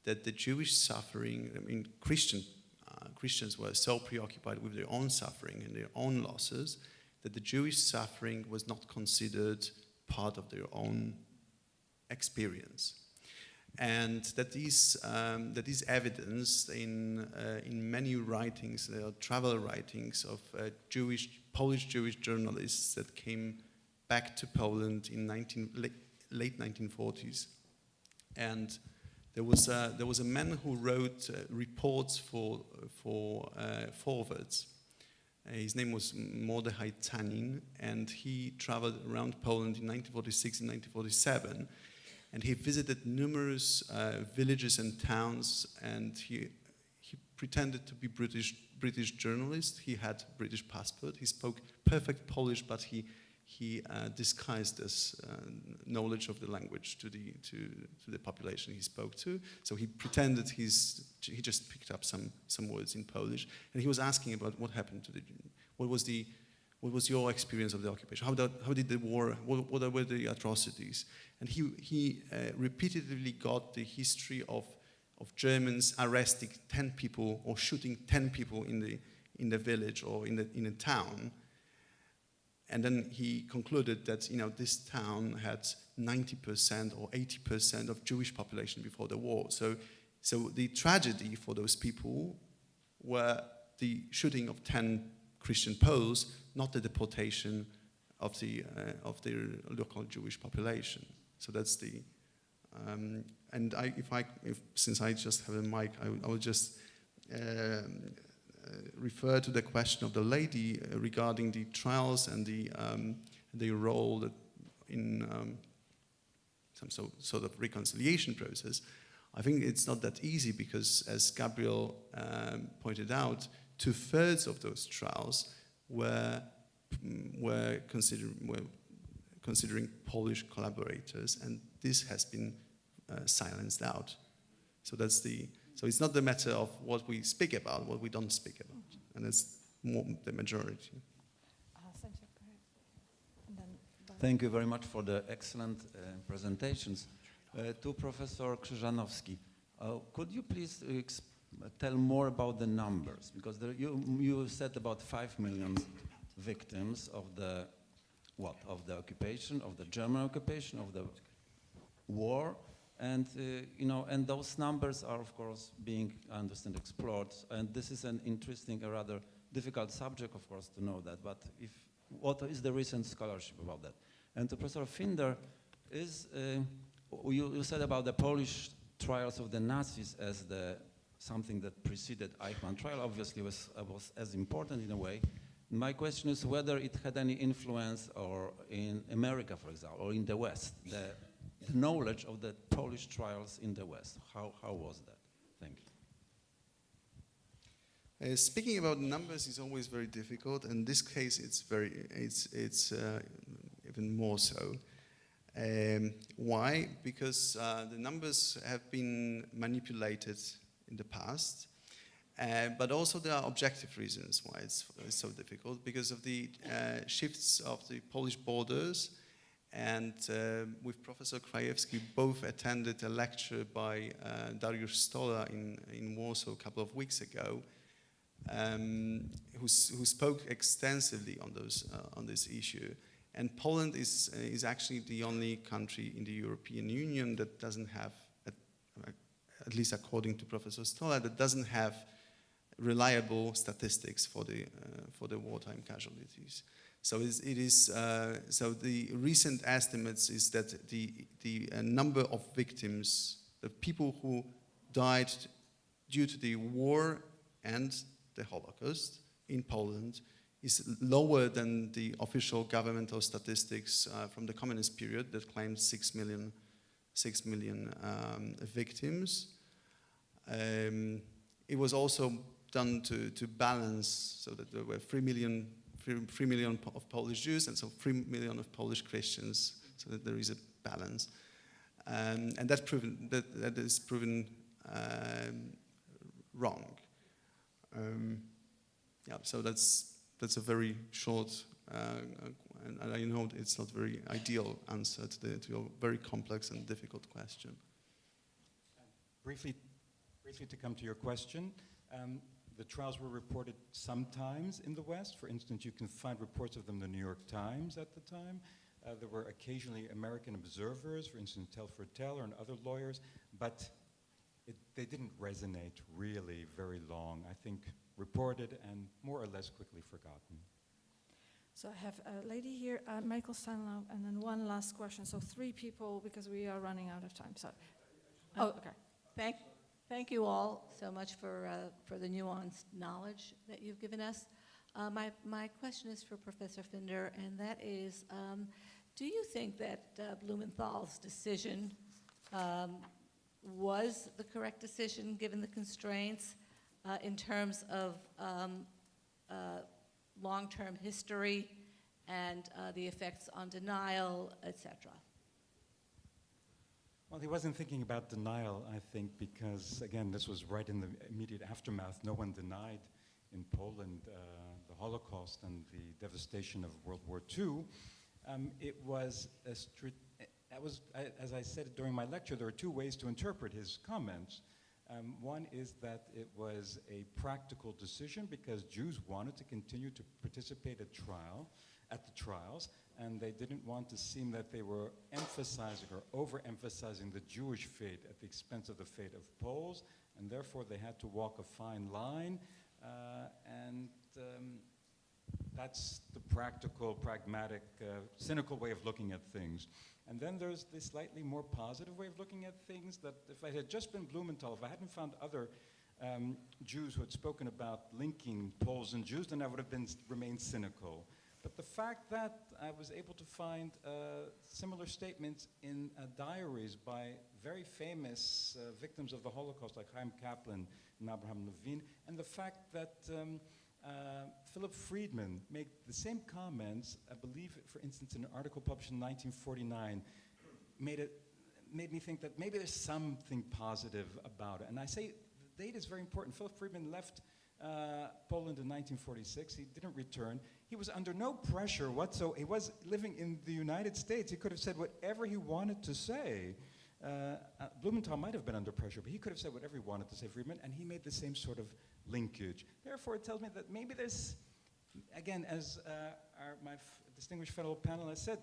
that the Jewish suffering, I mean, Christians were so preoccupied with their own suffering and their own losses that the Jewish suffering was not considered part of their own experience. And that is evidenced in many writings, travel writings of Polish Jewish journalists that came back to Poland in late 1940s. And there was a man who wrote reports for forwards. His name was Mordechai Tanin, and he traveled around Poland in 1946 and 1947. And he visited numerous villages and towns, and he pretended to be British journalist. He had British passport. He spoke perfect Polish, but he disguised this knowledge of the language to the population he spoke to. So he pretended he just picked up some words in Polish, and he was asking about what happened to what what was your experience of the occupation? How did the war, what were the atrocities? And he repeatedly got the history of Germans arresting 10 people or shooting 10 people in the village or in a town. And then he concluded that this town had 90% or 80% of Jewish population before the war. So the tragedy for those people were the shooting of 10 Christian Poles, not the deportation of the local Jewish population. So that's the and since I just have a mic, I will just refer to the question of the lady regarding the trials and the role that in some sort of reconciliation process. I think it's not that easy because, as Gabriel pointed out, 2/3 of those trials were considering Polish collaborators, and this has been silenced out. So it's not the matter of what we speak about, what we don't speak about, and it's more the majority. Thank you very much for the excellent presentations. To Professor Krzyżanowski, could you please tell more about the numbers? Because you said about 5 million victims of the occupation, of the German occupation, of the war, and and those numbers are, of course, being, I understand, explored. And this is an interesting, a rather difficult subject, of course, to know that. But what is the recent scholarship about that? And to Professor Finder, you said about the Polish trials of the Nazis as something that preceded Eichmann trial. Obviously, was as important in a way. My question is whether it had any influence, or in America, for example, or in the West, the knowledge of the Polish trials in the West. How was that? Thank you. Speaking about numbers is always very difficult. In this case, it's even more so. Why? Because the numbers have been manipulated in the past, but also there are objective reasons why it's so difficult, because of the shifts of the Polish borders. And with Professor Krajewski, both attended a lecture by Dariusz Stola in Warsaw a couple of weeks ago, who spoke extensively on this issue. And Poland is actually the only country in the European Union that doesn't have, at least according to Professor Stola, that doesn't have reliable statistics for the wartime casualties. So so the recent estimates is that the number of victims, the people who died due to the war and the Holocaust in Poland, is lower than the official governmental statistics from the communist period that claimed 6 million victims. It was also done to balance, so that there were 3 million of Polish Jews and so 3 million of Polish Christians, so that there is a balance. And that is proven wrong. So that's a very short, and I know it's not very ideal answer to your very complex and difficult question. Briefly to come to your question, the trials were reported sometimes in the West. For instance, you can find reports of them in the New York Times at the time. There were occasionally American observers, for instance, Telford Taylor and other lawyers, but they didn't resonate really very long. I think reported and more or less quickly forgotten. So I have a lady here, Michael Stanlow, and then one last question. So 3 people, because we are running out of time. So, okay. Thank you all so much for the nuanced knowledge that you've given us. My question is for Professor Finder, and that is, do you think that Blumenthal's decision was the correct decision given the constraints in terms of long-term history and the effects on denial, etc.? Well, he wasn't thinking about denial, I think, because, again, this was right in the immediate aftermath. No one denied in Poland the Holocaust and the devastation of World War II, it was as I said during my lecture, there are two ways to interpret his comments. One is that it was a practical decision because Jews wanted to continue to participate at the trials, and they didn't want to seem that they were emphasizing or overemphasizing the Jewish fate at the expense of the fate of Poles, and therefore they had to walk a fine line, and that's the practical, pragmatic, cynical way of looking at things. And then there's the slightly more positive way of looking at things, that if I had just been Blumenthal, if I hadn't found other Jews who had spoken about linking Poles and Jews, then I would have remained cynical. But the fact that I was able to find similar statements in diaries by very famous victims of the Holocaust, like Chaim Kaplan and Abraham Levine, and the fact that Philip Friedman made the same comments, I believe, for instance, in an article published in 1949, made me think that maybe there's something positive about it. And I say the date is very important. Philip Friedman left Poland in 1946. He didn't return. He was under no pressure whatsoever. He was living in the United States. He could have said whatever he wanted to say. Blumenthal might have been under pressure, but he could have said whatever he wanted to say, Friedman, and he made the same sort of linkage. Therefore, it tells me that maybe there's, again, as my distinguished fellow panelists said,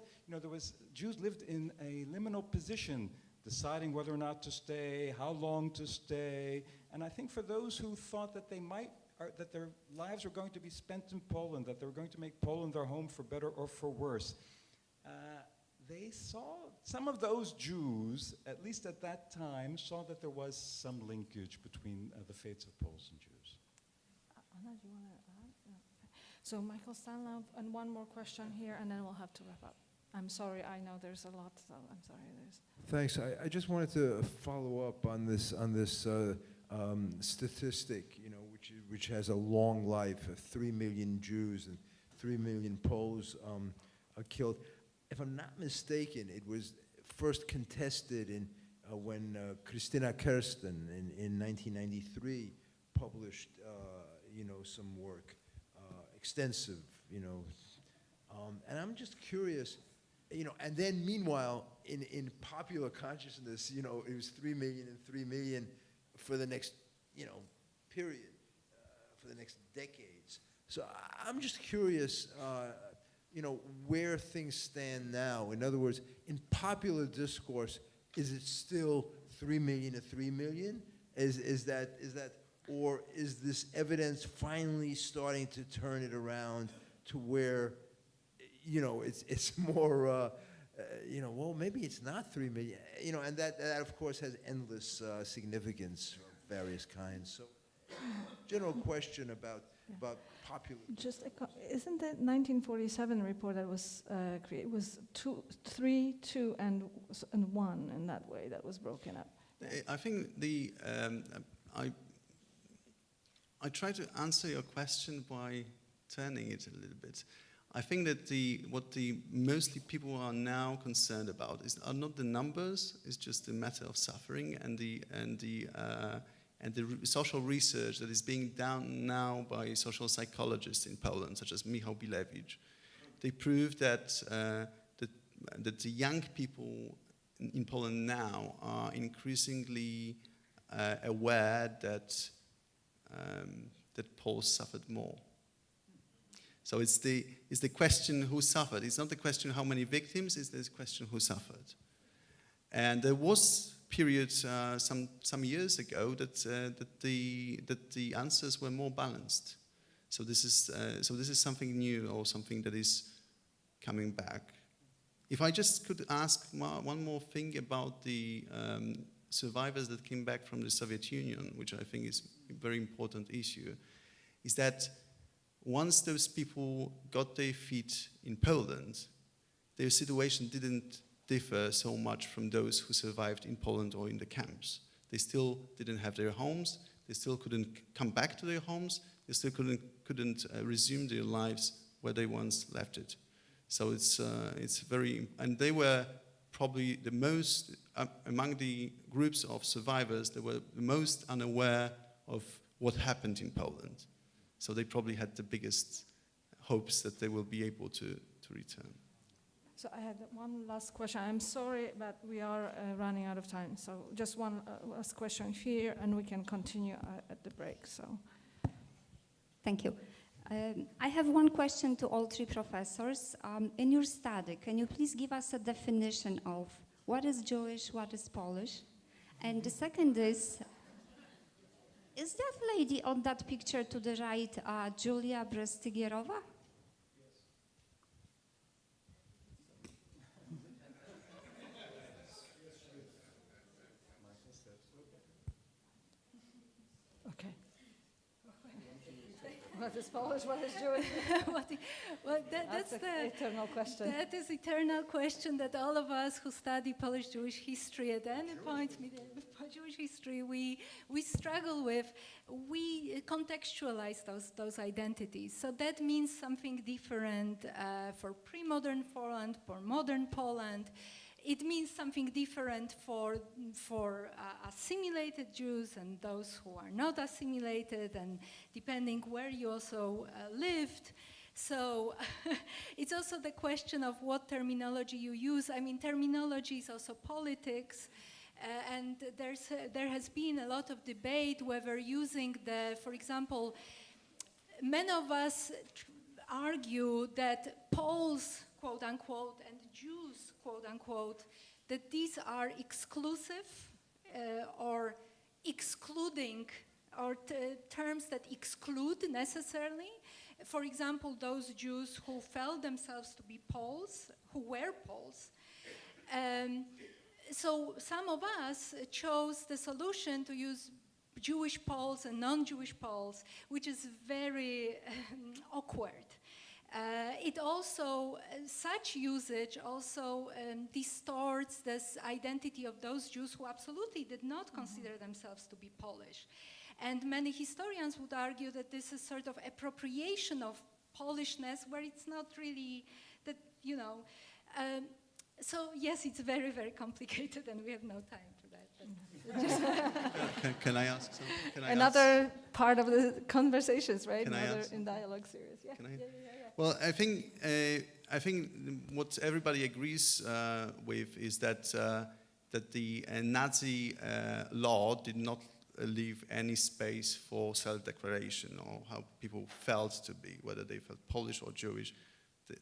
Jews lived in a liminal position, deciding whether or not to stay, how long to stay, and I think for those who thought that that their lives were going to be spent in Poland, that they were going to make Poland their home for better or for worse, they saw, some of those Jews, at least at that time, saw that there was some linkage between the fates of Poles and Jews. Anna, do you want to add? No. Okay. So Michael Stanlove, and one more question here, and then we'll have to wrap up. I'm sorry, I know there's a lot, so I'm sorry. Thanks. I just wanted to follow up on this statistic, which has a long life of 3 million Jews and 3 million Poles are killed. If I'm not mistaken, it was first contested when Christina Kirsten in 1993 published, some work, extensive, and I'm just curious, and then meanwhile, in popular consciousness, it was 3 million and 3 million for the next, period, for the next decades. So I'm just curious, where things stand now. In other words, in popular discourse, is it still 3 million to 3 million? Is that, or is this evidence finally starting to turn it around to where, it's more, well, maybe it's not 3 million, and that of course has endless significance of various kinds. So, general question about popular. Just isn't that 1947 report that was created? It was 3, 2, and 1 in that way that was broken up. I think I try to answer your question by turning it a little bit. I think that what mostly people are now concerned about are not the numbers. It's just a matter of suffering and the social research that is being done now by social psychologists in Poland, such as Michał Bilewicz. They prove that the young people in Poland now are increasingly aware that Poles suffered more. So it's the question who suffered. It's not the question how many victims. It's the question who suffered. And there was periods some years ago that the answers were more balanced. So this is something new, or something that is coming back. If I just could ask one more thing about the survivors that came back from the Soviet Union, which I think is a very important issue, is that once those people got their feet in Poland, their situation didn't differ so much from those who survived in Poland or in the camps. They still didn't have their homes, they still couldn't come back to their homes, they still couldn't resume their lives where they once left it. So it's very, and they were probably the most, among the groups of survivors, they were the most unaware of what happened in Poland. So they probably had the biggest hopes that they will be able to return. So I had one last question. I'm sorry, but we are running out of time. So just one last question here, and we can continue at the break. So. Thank you. I have one question to all three professors. In your study, can you please give us a definition of what is Jewish, what is Polish? And the second is that lady on that picture to the right Julia Brestygierova? Okay. What is Polish, what is Jewish? That's the eternal question. That is eternal question that all of us who study Polish-Jewish history at any point, Jewish history, we struggle with. We contextualize those identities. So that means something different for pre-modern Poland, for modern Poland. It means something different for assimilated Jews and those who are not assimilated, and depending where you also lived. So it's also the question of what terminology you use. I mean, terminology is also politics, and there has been a lot of debate whether using for example, many of us argue that Poles, quote unquote, and Jews, quote unquote, that these are exclusive or excluding, or terms that exclude necessarily. For example, those Jews who felt themselves to be Poles, who were Poles. So some of us chose the solution to use Jewish Poles and non-Jewish Poles, which is very awkward. It also, such usage also distorts this identity of those Jews who absolutely did not consider themselves to be Polish. And many historians would argue that this is sort of appropriation of Polishness, where it's not really that, you know. So yes, it's very, very complicated, and we have no time for that. Can I ask something? Another part of the conversations, right? Can I Another ask? in dialogue series. Yeah. Can I? Yeah. Well, I think what everybody agrees with is that the Nazi law did not leave any space for self-declaration or how people felt to be, whether they felt Polish or Jewish.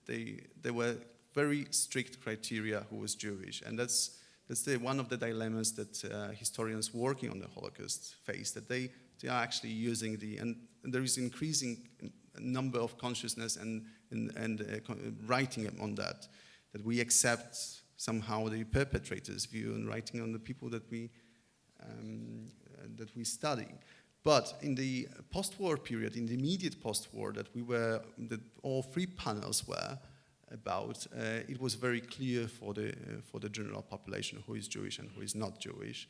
There were very strict criteria who was Jewish, and that's one of the dilemmas that historians working on the Holocaust face, that they are actually using and there is increasing number of consciousness and writing on that we accept somehow the perpetrators' view and writing on the people that we study. But in the post-war period, in the immediate post-war that all three panels were about, it was very clear for the general population who is Jewish and who is not Jewish.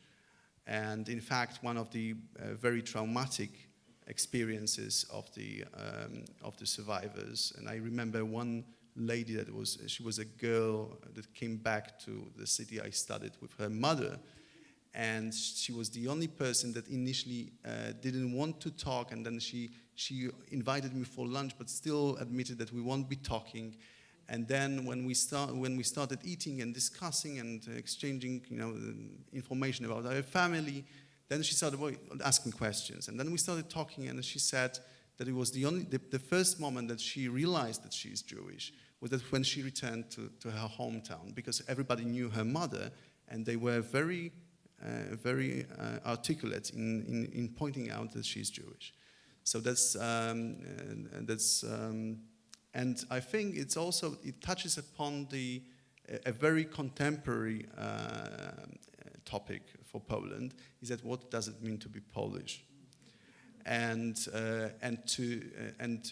And in fact, one of the very traumatic experiences of the survivors, and I remember one lady she was a girl that came back to the city I studied with her mother, and she was the only person that initially didn't want to talk, and then she invited me for lunch, but still admitted that we won't be talking. And then when we started eating and discussing and exchanging, information about our family, then she started asking questions. And then we started talking, and she said that it was the first moment that she realized that she is Jewish was that when she returned to her hometown, because everybody knew her mother, and they were very articulate in pointing out that she's Jewish. So and I think it touches upon a very contemporary topic for Poland, is that what does it mean to be Polish, and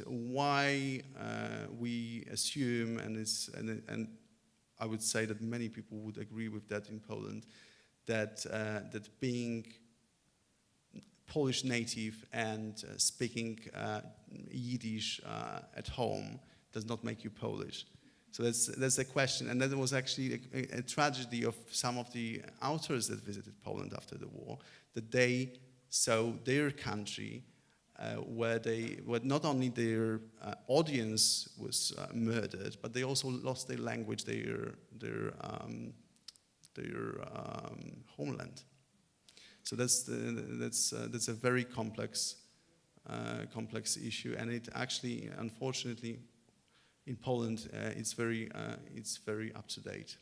why we assume, and I would say that many people would agree with that in Poland, that being Polish native and speaking Yiddish at home does not make you Polish. So that's a question, and that was actually a tragedy of some of the authors that visited Poland after the war, that they saw their country where not only their audience was murdered, but they also lost their language, their homeland. So that's a very complex issue, and it actually, unfortunately, in Poland, it's very up to date.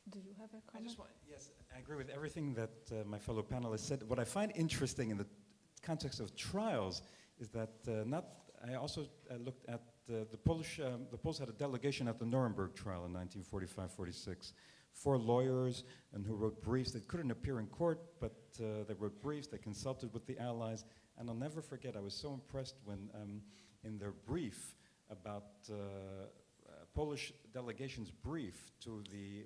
Do you have a comment? Yes, I agree with everything that my fellow panelists said. What I find interesting in the context of trials is that I also looked at the Polish. The Poles had a delegation at the Nuremberg trial in 1945-46. 4 lawyers and who wrote briefs. They couldn't appear in court, but they wrote briefs. They consulted with the Allies, and I'll never forget. I was so impressed when, in their brief about Polish delegation's brief to the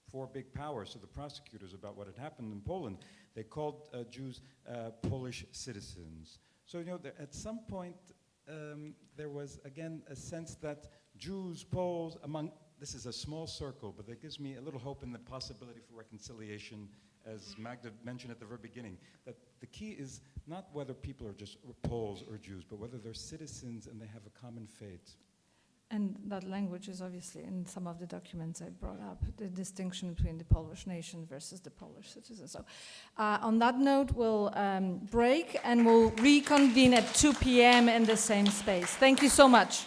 4 big powers, to the prosecutors about what had happened in Poland, they called Jews Polish citizens. So at some point there was again a sense that Jews, Poles, this is a small circle, but that gives me a little hope in the possibility for reconciliation, as Magda mentioned at the very beginning, that the key is not whether people are just Poles or Jews, but whether they're citizens and they have a common fate. And that language is obviously in some of the documents I brought up, the distinction between the Polish nation versus the Polish citizens. So on that note, we'll break and we'll reconvene at 2 p.m. in the same space. Thank you so much.